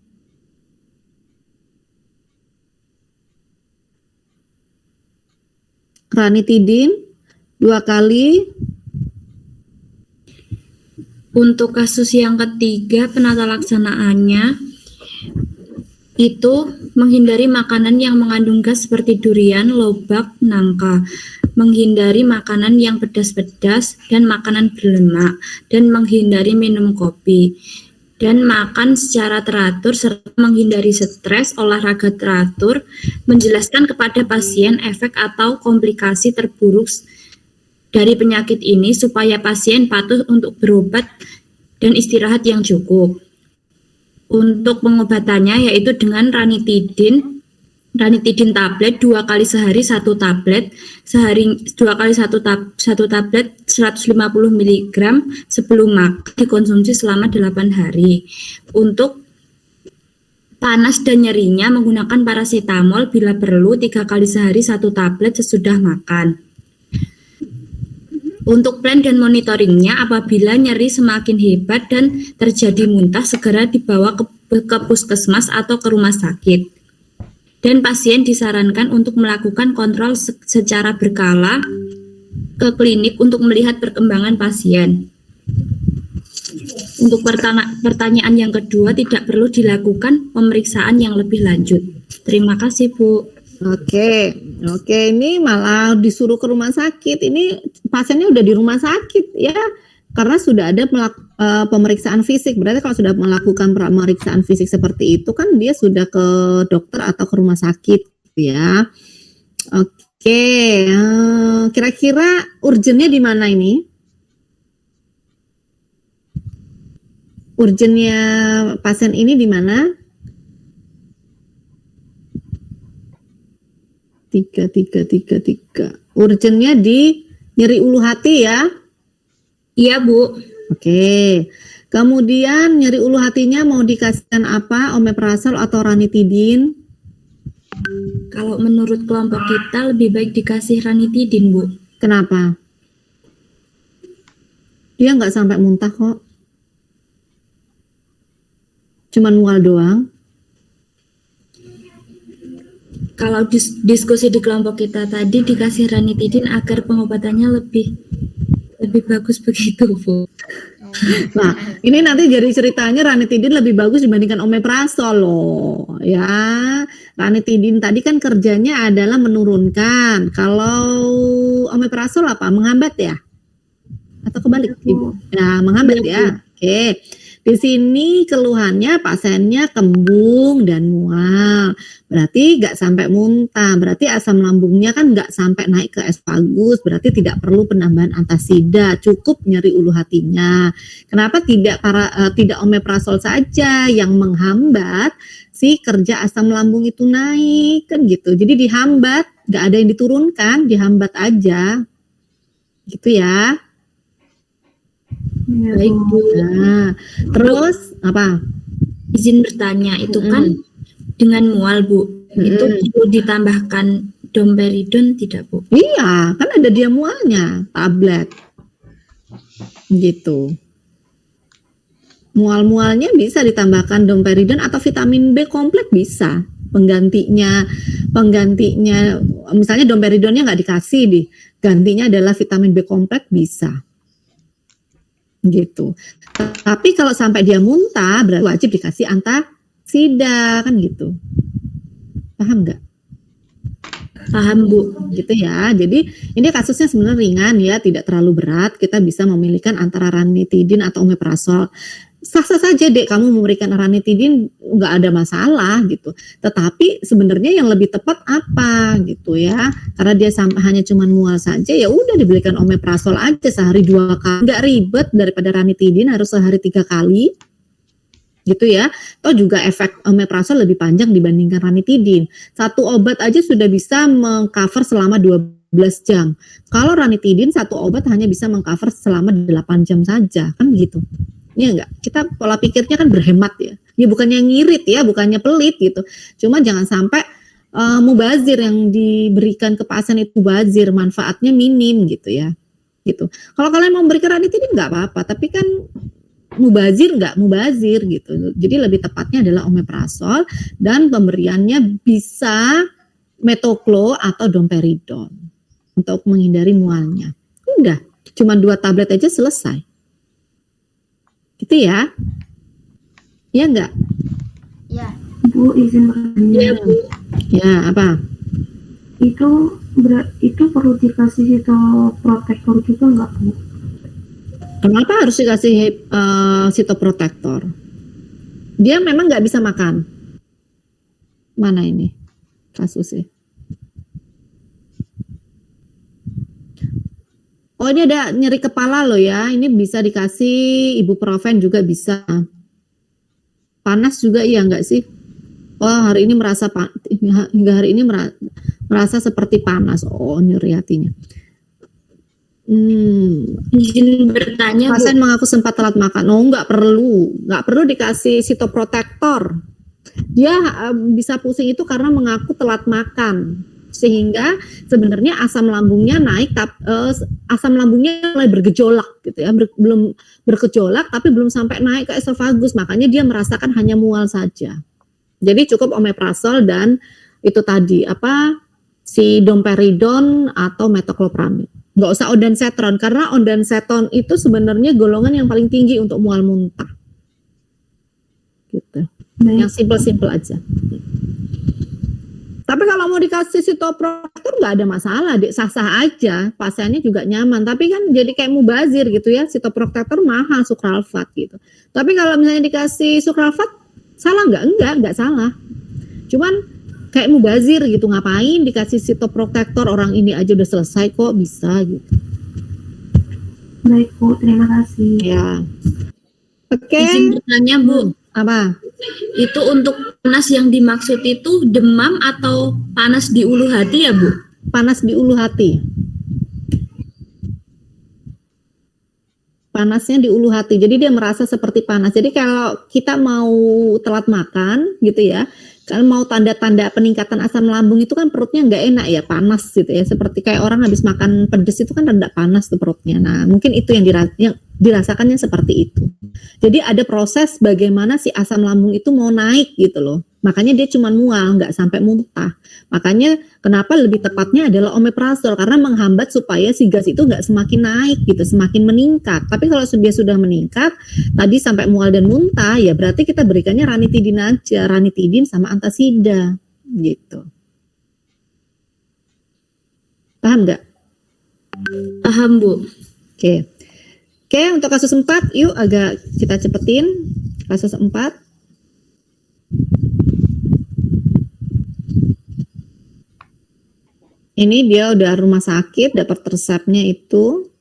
ranitidin 2 kali. Untuk kasus yang ketiga, penata laksanaannya itu menghindari makanan yang mengandung gas seperti durian, lobak, nangka, menghindari makanan yang pedas-pedas dan makanan berlemak, dan menghindari minum kopi, dan makan secara teratur serta menghindari stres, olahraga teratur, menjelaskan kepada pasien efek atau komplikasi terburuk dari penyakit ini supaya pasien patuh untuk berobat dan istirahat yang cukup. Untuk pengobatannya yaitu dengan ranitidin tablet 2 kali sehari 1 tablet, sehari 2 kali 1 tablet 150 mg sebelum makan, dikonsumsi selama 8 hari. Untuk panas dan nyerinya menggunakan paracetamol bila perlu 3 kali sehari 1 tablet sesudah makan. Untuk plan dan monitoringnya, apabila nyeri semakin hebat dan terjadi muntah, segera dibawa ke puskesmas atau ke rumah sakit. Dan pasien disarankan untuk melakukan kontrol secara berkala ke klinik untuk melihat perkembangan pasien. Untuk pertanyaan yang kedua, tidak perlu dilakukan pemeriksaan yang lebih lanjut. Terima kasih, Bu. Oke, ini malah disuruh ke rumah sakit. Ini pasiennya udah di rumah sakit ya, karena sudah ada pemeriksaan fisik. Berarti kalau sudah melakukan pemeriksaan fisik seperti itu kan dia sudah ke dokter atau ke rumah sakit ya. Oke, kira-kira urgennya di mana ini? Urgennya pasien ini di mana? 3. Urgennya di nyeri ulu hati ya? Iya, Bu. Oke. Kemudian nyeri ulu hatinya mau dikasihkan apa? Omeprazol atau ranitidin? Kalau menurut kelompok kita lebih baik dikasih ranitidin, Bu. Kenapa? Dia nggak sampai muntah kok. Cuman mual doang. Kalau diskusi di kelompok kita tadi dikasih ranitidin agar pengobatannya lebih bagus begitu, Bu. Nah, ini nanti jadi ceritanya ranitidin lebih bagus dibandingkan omeprazol loh, ya. Ranitidin tadi kan kerjanya adalah menurunkan. Kalau omeprazol apa? Menghambat ya? Atau kebalik, Ibu? Ya, menghambat ya. Oke. Di sini keluhannya pasiennya kembung dan mual, berarti nggak sampai muntah, berarti asam lambungnya kan nggak sampai naik ke esfagus, berarti tidak perlu penambahan antasida, cukup nyeri ulu hatinya. Kenapa tidak omeprazol saja yang menghambat si kerja asam lambung itu naik kan gitu? Jadi dihambat, nggak ada yang diturunkan, dihambat aja, gitu ya. Baik, Bu. Nah, terus apa? Izin bertanya, itu kan dengan mual, Bu. Itu perlu ditambahkan domperidon tidak, Bu? Iya, kan ada dia mualnya, tablet. Gitu. Mual-mualnya bisa ditambahkan domperidon atau vitamin B kompleks bisa. Penggantinya misalnya domperidonnya nggak dikasih gantinya adalah vitamin B kompleks bisa. Gitu. Tapi kalau sampai dia muntah berarti wajib dikasih antasida kan gitu. Paham nggak? Paham, Bu. Gitu ya. Jadi ini kasusnya sebenarnya ringan ya, tidak terlalu berat. Kita bisa memilihkan antara ranitidin atau omeprazol. Sah-sah saja dek kamu memberikan ranitidin, nggak ada masalah gitu. Tetapi sebenarnya yang lebih tepat apa gitu ya? Karena dia hanya cuma mual saja, ya udah diberikan omeprazol aja sehari 2 kali, nggak ribet daripada ranitidin harus sehari 3 kali. Gitu ya. Toh juga efek omeprazol lebih panjang dibandingkan ranitidin. 1 obat aja sudah bisa mengcover selama 12 jam. Kalau ranitidin 1 obat hanya bisa mengcover selama 8 jam saja, kan gitu. Iya enggak? Kita pola pikirnya kan berhemat ya. Ya bukannya ngirit ya, bukannya pelit gitu. Cuma jangan sampai mubazir yang diberikan ke pasien itu mubazir, manfaatnya minim gitu ya. Gitu. Kalau kalian mau memberikan ranitidin enggak apa-apa, tapi kan mubazir enggak mubazir gitu. Jadi lebih tepatnya adalah omeprazol dan pemberiannya bisa metoclo atau domperidon. untuk menghindari mualnya. Udah, cuma 2 tablet aja selesai. Gitu ya? Ya enggak? Ya, Bu, izin bertanya. Ya, apa? Itu perlu dikasih sitoprotektor juga nggak, Bu? Kenapa harus dikasih sitoprotektor? Dia memang nggak bisa makan. Mana ini kasusnya? Oh, ini ada nyeri kepala loh ya. Ini bisa dikasih ibuprofen juga bisa. Panas juga iya nggak sih? Oh, hari ini hingga hari ini merasa seperti panas. Oh, nyeri hatinya. Izin bertanya, Bu. Pasien mengaku sempat telat makan. Oh, nggak perlu dikasih sitoprotektor. Dia bisa pusing itu karena mengaku telat makan, sehingga sebenarnya asam lambungnya naik, asam lambungnya mulai bergejolak gitu ya, belum bergejolak tapi belum sampai naik ke esofagus, makanya dia merasakan hanya mual saja. Jadi cukup omeprazol dan itu tadi si domperidon atau metoclopramid. Nggak usah ondansetron, karena ondansetron itu sebenarnya golongan yang paling tinggi untuk mual muntah. Gitu. Yang simpel-simpel aja. Tapi kalau mau dikasih sitoprotektor nggak ada masalah, sah-sah aja, pasiennya juga nyaman. Tapi kan jadi kayak mubazir gitu ya, sitoprotektor mahal, sukralfat gitu. Tapi kalau misalnya dikasih sukralfat, salah nggak? Enggak salah. Cuman kayak mubazir gitu, ngapain dikasih sitoprotektor, orang ini aja udah selesai kok, bisa gitu. Baik, Bu, terima kasih. Ya. Oke. Izin bertanya, Bu. Apa? Itu untuk panas yang dimaksud itu demam atau panas di ulu hati ya, Bu? Panas di ulu hati. Panasnya di ulu hati. Jadi dia merasa seperti panas. Jadi kalau kita mau telat makan gitu ya, kalau mau tanda-tanda peningkatan asam lambung itu kan perutnya nggak enak ya, panas gitu ya. Seperti kayak orang habis makan pedes itu kan rada panas tuh perutnya. Nah, mungkin itu yang dirasakannya seperti itu. Jadi ada proses bagaimana si asam lambung itu mau naik gitu loh. Makanya dia cuma mual, nggak sampai muntah. Makanya kenapa lebih tepatnya adalah omeprazol, karena menghambat supaya si gas itu nggak semakin naik gitu, semakin meningkat. Tapi kalau dia sudah meningkat, tadi sampai mual dan muntah, ya berarti kita berikannya ranitidin aja, ranitidin sama antasida gitu. Paham nggak? Paham, Bu. Oke, untuk kasus 4, yuk agak kita cepetin. Kasus 4. Ini dia udah rumah sakit, dapat resepnya itu.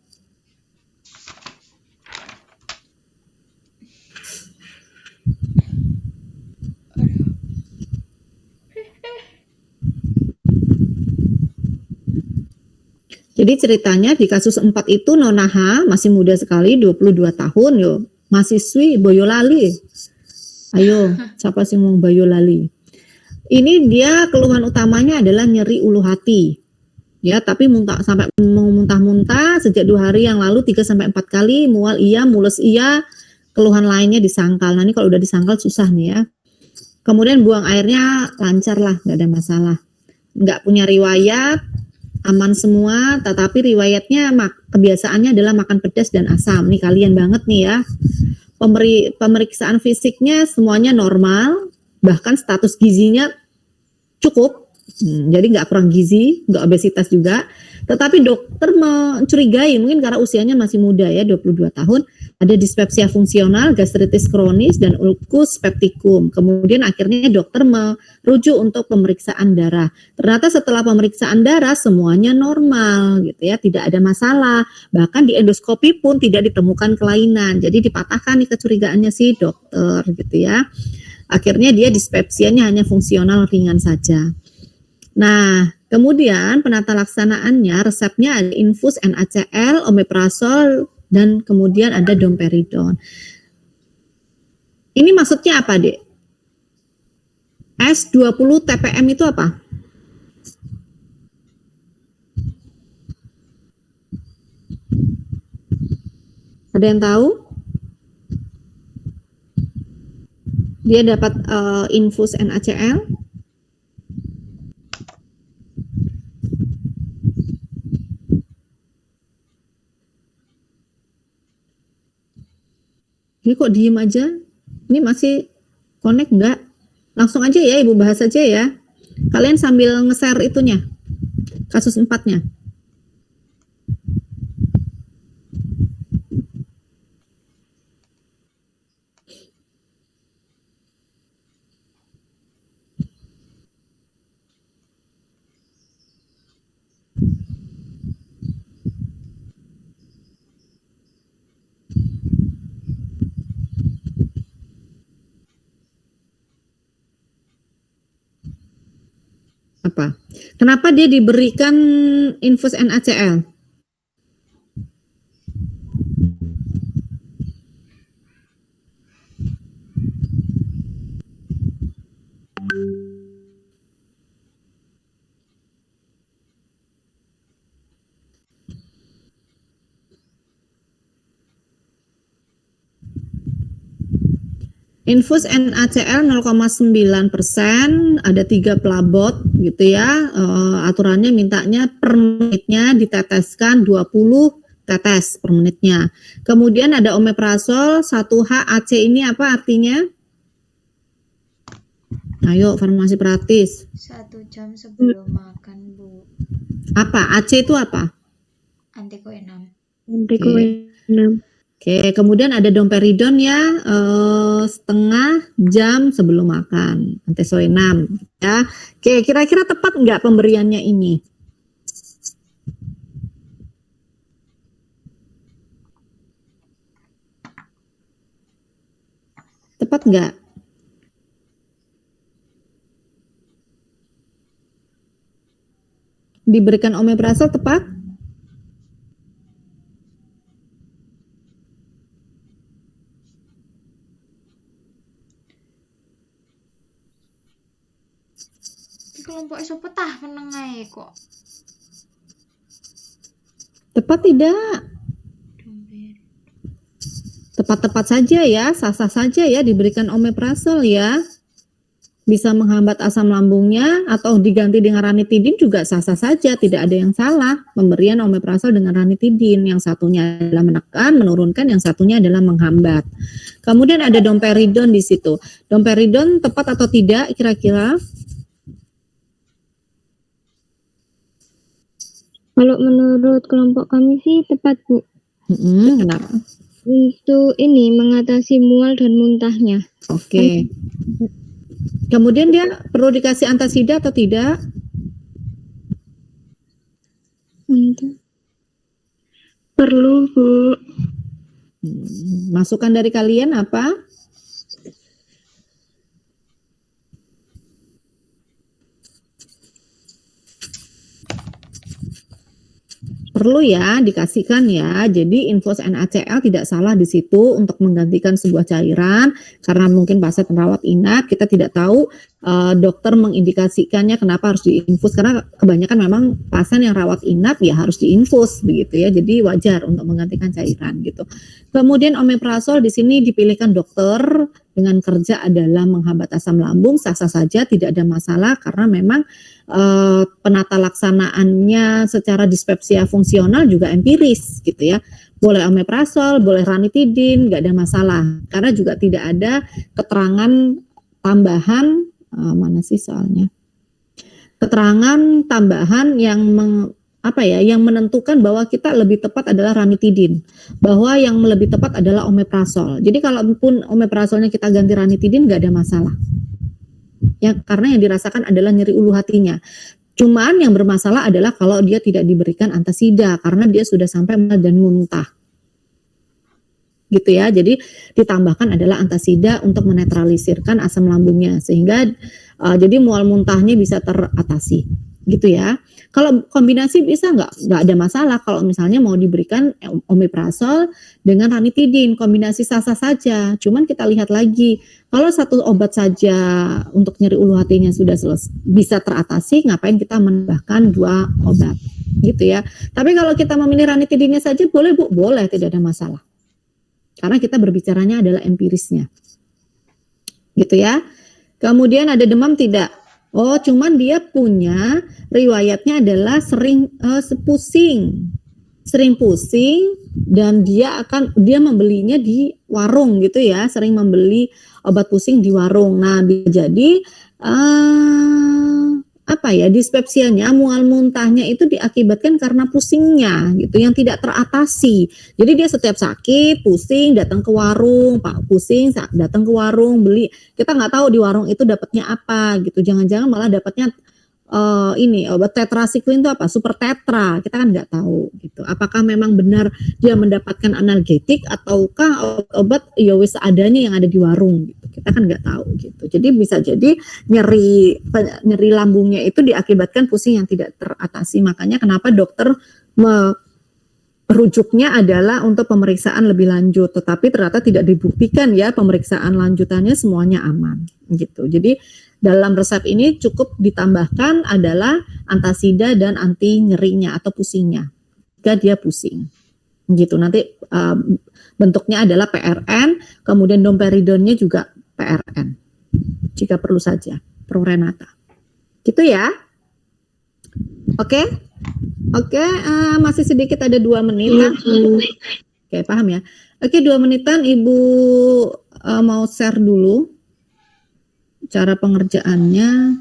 Jadi ceritanya di kasus 4 itu Nona H masih muda sekali, 22 tahun, yo, mahasiswi Boyolali. Ayo, siapa sih mau Boyolali? Ini dia keluhan utamanya adalah nyeri ulu hati. Ya, tapi sampai mau muntah-muntah sejak 2 hari yang lalu 3 sampai 4 kali, mual iya, mules iya, keluhan lainnya disangkal. Nah, ini kalau udah disangkal susah nih ya. Kemudian buang airnya lancar lah, nggak ada masalah. Nggak punya riwayat, aman semua, tetapi riwayatnya kebiasaannya adalah makan pedas dan asam. Nih kalian banget nih ya. Pemeriksaan fisiknya semuanya normal, bahkan status gizinya cukup. Jadi nggak kurang gizi, nggak obesitas juga. Tetapi dokter mencurigai, mungkin karena usianya masih muda ya, 22 tahun, ada dispepsia fungsional, gastritis kronis, dan ulcus pepticum. Kemudian akhirnya dokter merujuk untuk pemeriksaan darah. Ternyata setelah pemeriksaan darah semuanya normal gitu ya, tidak ada masalah. Bahkan di endoskopi pun tidak ditemukan kelainan. Jadi dipatahkan nih kecurigaannya si dokter gitu ya. Akhirnya dia dispepsianya hanya fungsional ringan saja. Nah, kemudian penata laksanaannya, resepnya ada infus NaCl, omeprazol, dan kemudian ada domperidon. Ini maksudnya apa, Dek? S20 TPM itu apa? Ada yang tahu? Dia dapat infus NaCl. Ini kok diem aja? Ini masih connect nggak? Langsung aja ya, Ibu bahas aja ya. Kalian sambil nge-share itunya, kasus 4-nya. Apa? Kenapa dia diberikan infus NaCl? Infus NaCl 0,9%, ada 3 pelabot gitu ya. Aturannya mintanya per menitnya diteteskan 20 tetes per menitnya. Kemudian ada omeprazol 1HAC, ini apa artinya? Ayo farmasi praktis. 1 jam sebelum makan, Bu. Apa? AC itu apa? Antikoenam. Antikoenam. Oke, kemudian ada domperidon ya, setengah jam sebelum makan, antisoenam ya. Oke, kira-kira tepat nggak pemberiannya ini? Tepat nggak? Diberikan omeprazol tepat? Kelompok iso petah meneng ae kok. Tepat tidak? Tepat-tepat saja ya, sah-sah saja ya diberikan omeprazol ya. Bisa menghambat asam lambungnya atau diganti dengan ranitidin juga sah-sah saja, tidak ada yang salah. Pemberian omeprazol dengan ranitidin, yang satunya adalah menekan, menurunkan, yang satunya adalah menghambat. Kemudian ada domperidon di situ. Domperidon tepat atau tidak kira-kira? Kalau menurut kelompok kami sih tepat, Bu. Kenapa? Untuk ini mengatasi mual dan muntahnya. Oke. Kemudian dia perlu dikasih antasida atau tidak? Perlu, Bu. Masukan dari kalian apa? Perlu ya, dikasihkan ya. Jadi infus NaCl tidak salah di situ untuk menggantikan sebuah cairan, karena mungkin pasien rawat inap, kita tidak tahu dokter mengindikasikannya kenapa harus diinfus, karena kebanyakan memang pasien yang rawat inap ya harus diinfus begitu ya. Jadi wajar untuk menggantikan cairan gitu. Kemudian omeprazol di sini dipilihkan dokter dengan kerja adalah menghambat asam lambung, sah-sah saja, tidak ada masalah, karena memang penata laksanaannya secara dispepsia fungsional juga empiris gitu ya. Boleh omeprazol, boleh ranitidin, nggak ada masalah, karena juga tidak ada keterangan tambahan, mana sih soalnya, keterangan tambahan yang yang menentukan bahwa kita lebih tepat adalah ranitidin, bahwa yang lebih tepat adalah omeprazol. Jadi kalaupun omeprazolnya kita ganti ranitidin nggak ada masalah. Ya, karena yang dirasakan adalah nyeri ulu hatinya. Cuman yang bermasalah adalah kalau dia tidak diberikan antasida karena dia sudah sampai mual dan muntah. Gitu ya. Jadi ditambahkan adalah antasida untuk menetralisirkan asam lambungnya sehingga jadi mual muntahnya bisa teratasi. Gitu ya. Kalau kombinasi bisa nggak ada masalah. Kalau misalnya mau diberikan omeprazol dengan ranitidin, kombinasi sah-sah saja. Cuman kita lihat lagi, kalau satu obat saja untuk nyeri ulu hatinya sudah bisa teratasi, ngapain kita menambahkan 2 obat, gitu ya. Tapi kalau kita memilih ranitidinnya saja boleh, Bu, boleh, tidak ada masalah. Karena kita berbicaranya adalah empirisnya, gitu ya. Kemudian ada demam tidak? Oh, cuman dia punya riwayatnya adalah sering pusing. sering pusing dan dia membelinya di warung gitu ya, sering membeli obat pusing di warung. Nah, bisa jadi dispepsianya, mual muntahnya itu diakibatkan karena pusingnya gitu yang tidak teratasi. Jadi dia setiap sakit, pusing, datang ke warung, datang ke warung beli. Kita nggak tahu di warung itu dapatnya apa gitu. Jangan-jangan malah dapatnya obat tetracycline itu apa? Super tetra. Kita kan nggak tahu gitu. Apakah memang benar dia mendapatkan analgetik ataukah obat ya wis adanya yang ada di warung gitu. Kita kan nggak tahu gitu. Jadi bisa jadi nyeri lambungnya itu diakibatkan pusing yang tidak teratasi. Makanya kenapa dokter rujuknya adalah untuk pemeriksaan lebih lanjut, tetapi ternyata tidak dibuktikan ya pemeriksaan lanjutannya semuanya aman gitu. Jadi dalam resep ini cukup ditambahkan adalah antasida dan anti nyerinya atau pusingnya jika dia pusing gitu. Nanti bentuknya adalah PRN, kemudian domperidonnya juga PRN jika perlu saja, Prorenata gitu ya. Oke, masih sedikit, ada 2 menitan. Oke, paham ya. Oke, 2 menitan Ibu mau share dulu cara pengerjaannya.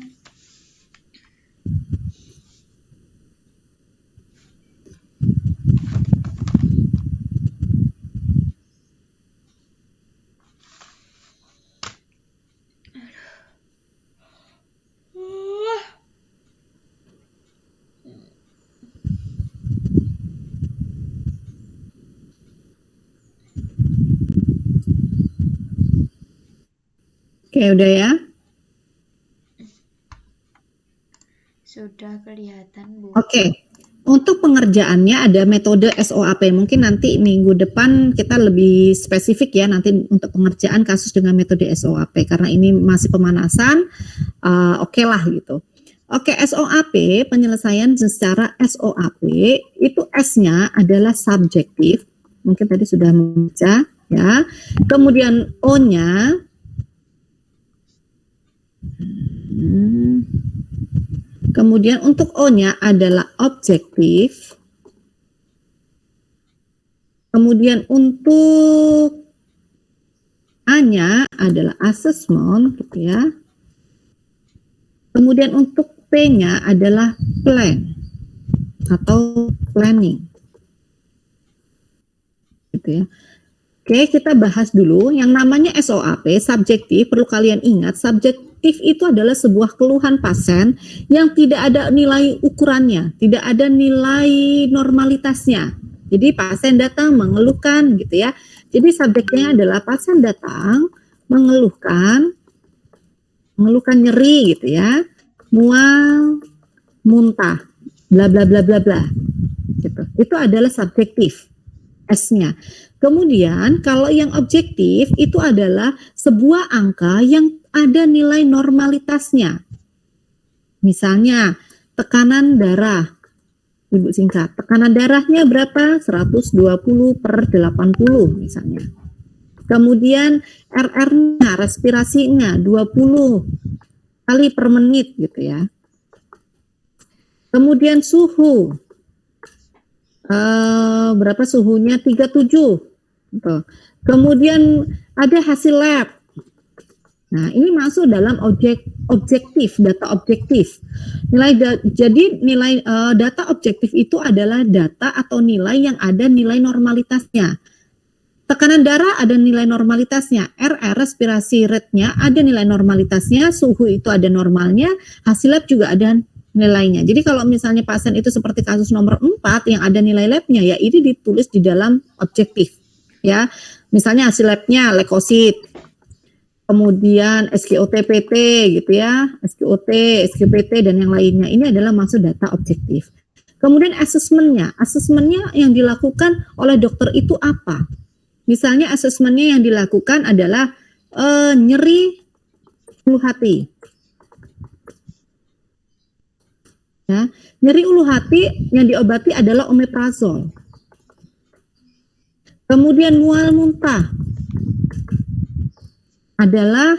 Oke, udah ya. Sudah kelihatan, Bu. Oke. Untuk pengerjaannya ada metode SOAP. Mungkin nanti minggu depan kita lebih spesifik ya nanti untuk pengerjaan kasus dengan metode SOAP karena ini masih pemanasan. Oke lah gitu. Oke, SOAP, penyelesaian secara SOAP itu S-nya adalah subjektif. Mungkin tadi sudah membaca ya. Kemudian O-nya kemudian untuk O-nya adalah objektif. Kemudian untuk A-nya adalah assessment gitu ya. Kemudian untuk P-nya adalah plan atau planning. Gitu ya. Oke, kita bahas dulu yang namanya SOAP, subjektif, perlu kalian ingat, subjektif itu adalah sebuah keluhan pasien yang tidak ada nilai ukurannya, tidak ada nilai normalitasnya. Jadi pasien datang mengeluhkan gitu ya. Jadi subjeknya adalah pasien datang mengeluhkan nyeri gitu ya, mual, muntah, bla bla bla bla bla. Gitu. Itu adalah subjektif S-nya. Kemudian kalau yang objektif itu adalah sebuah angka yang ada nilai normalitasnya. Misalnya tekanan darah. Ibu singkat, tekanan darahnya berapa? 120/80 misalnya. Kemudian RR-nya, respirasinya 20 kali per menit gitu ya. Kemudian suhu. Berapa suhunya? 37. Gitu. Kemudian ada hasil lab. Nah, ini masuk dalam objektif, data objektif. Jadi nilai data objektif itu adalah data atau nilai yang ada nilai normalitasnya. Tekanan darah ada nilai normalitasnya, RR respirasi rate-nya ada nilai normalitasnya, suhu itu ada normalnya, hasil lab juga ada nilainya. Jadi kalau misalnya pasien itu seperti kasus nomor 4 yang ada nilai labnya, ya ini ditulis di dalam objektif. Ya, misalnya hasil labnya leukosit, kemudian SGOT-PT gitu ya, SGOT, SGPT dan yang lainnya. Ini adalah masuk data objektif. Kemudian asesmennya yang dilakukan oleh dokter itu apa? Misalnya asesmennya yang dilakukan adalah nyeri ulu hati. Ya, nyeri ulu hati yang diobati adalah omeprazol. Kemudian mual muntah adalah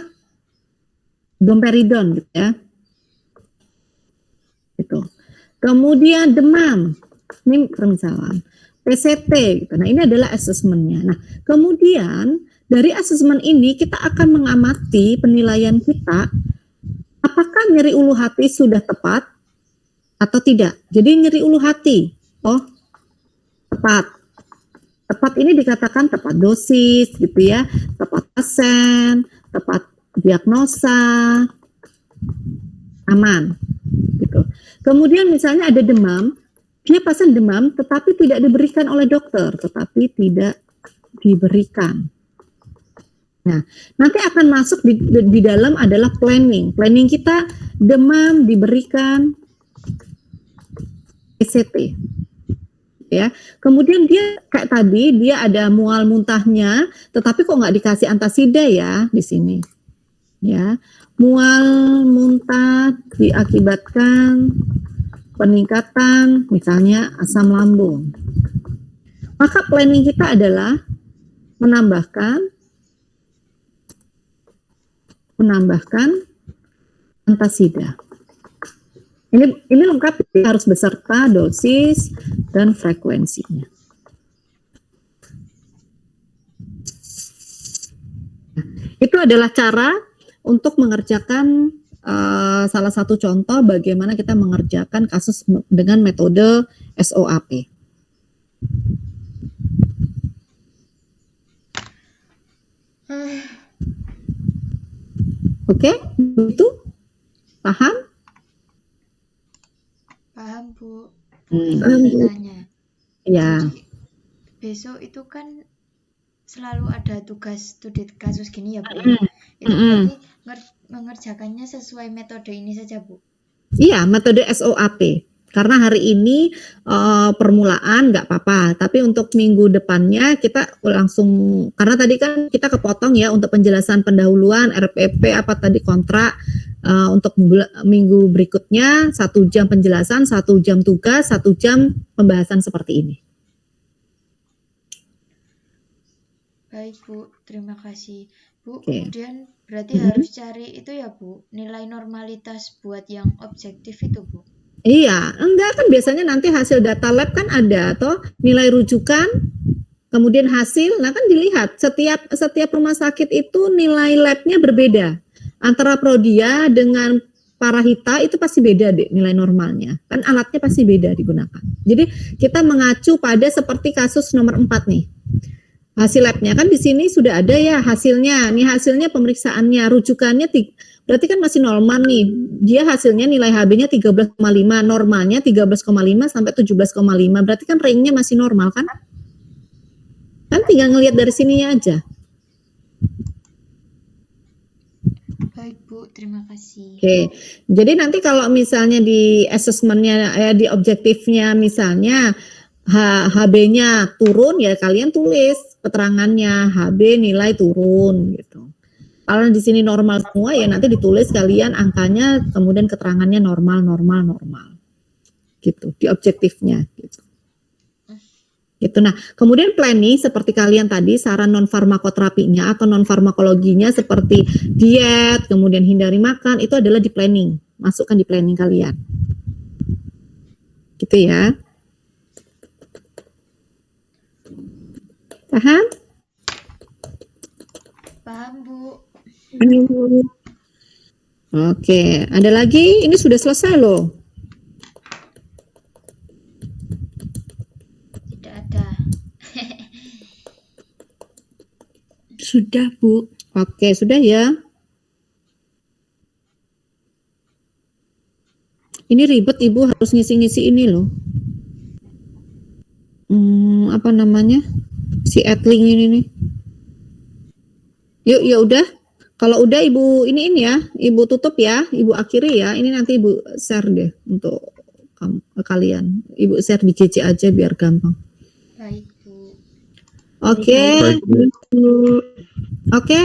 domperidon gitu ya. Gitu. Kemudian demam, ini permisalan. PCT gitu. Nah, ini adalah asesmennya. Nah, kemudian dari asesmen ini kita akan mengamati penilaian kita apakah nyeri ulu hati sudah tepat atau tidak. Jadi nyeri ulu hati, tepat. Tepat ini dikatakan tepat dosis gitu ya, tepat pasien, tepat diagnosa, aman gitu. Kemudian misalnya ada demam, dia pasien demam tetapi tidak diberikan oleh dokter, tetapi tidak diberikan. Nah, nanti akan masuk di dalam adalah planning. Planning kita demam diberikan PCT. Ya, kemudian dia kayak tadi dia ada mual muntahnya, tetapi kok nggak dikasih antasida ya di sini. Ya, mual muntah diakibatkan peningkatan misalnya asam lambung. Maka planning kita adalah menambahkan antasida. Ini lengkap, harus beserta dosis dan frekuensinya. Itu adalah cara untuk mengerjakan salah satu contoh bagaimana kita mengerjakan kasus dengan metode SOAP. Oke, itu paham? Paham, Bu. Tanya. Ya. Besok itu kan selalu ada tugas studi kasus gini ya, Bu. Itu berarti mengerjakannya sesuai metode ini saja, Bu? Iya, metode SOAP. Karena hari ini permulaan nggak apa-apa, tapi untuk minggu depannya kita langsung, karena tadi kan kita kepotong ya untuk penjelasan pendahuluan, RPP, apa tadi kontrak, untuk minggu berikutnya 1 jam penjelasan, 1 jam tugas, 1 jam pembahasan seperti ini. Baik, Bu, terima kasih. Bu, Oke. kemudian berarti harus cari itu ya, Bu, nilai normalitas buat yang objektif itu, Bu? Iya, enggak kan biasanya nanti hasil data lab kan ada toh, nilai rujukan, kemudian hasil, nah kan dilihat setiap rumah sakit itu nilai labnya berbeda. Antara Prodia dengan Parahita itu pasti beda deh nilai normalnya. Kan alatnya pasti beda digunakan. Jadi kita mengacu pada seperti kasus nomor 4 nih. Hasil labnya kan di sini sudah ada ya hasilnya. Nih hasilnya pemeriksaannya, rujukannya berarti kan masih normal nih. Dia hasilnya nilai HB-nya 13,5, normalnya 13,5 sampai 17,5. Berarti kan range-nya masih normal kan? Kan tinggal ngelihat dari sininya aja. Baik, Bu, terima kasih. Oke, jadi nanti kalau misalnya di assessment-nya, di objektifnya misalnya HB-nya turun, ya kalian tulis keterangannya HB nilai turun gitu. Kalau di sini normal semua, ya nanti ditulis kalian angkanya, kemudian keterangannya normal gitu di objektifnya gitu. Gitu. Nah, kemudian planning seperti kalian tadi saran non farmakoterapinya atau non farmakologinya seperti diet, kemudian hindari makan, itu adalah di planning, masukkan di planning kalian. Gitu ya. Paham? Paham, Bu. Oke, ada lagi? Ini sudah selesai loh. Sudah, Bu. Oke, sudah ya. Ini ribet, Ibu harus ngisi-ngisi ini loh. Apa namanya? Si Adlink ini nih. Yuk, ya udah. Kalau udah Ibu ini ya, Ibu tutup ya, Ibu akhiri ya. Ini nanti Ibu share deh untuk kalian. Ibu share di GC aja biar gampang. Baik, Bu. Oke. Baik, Bu. Oke,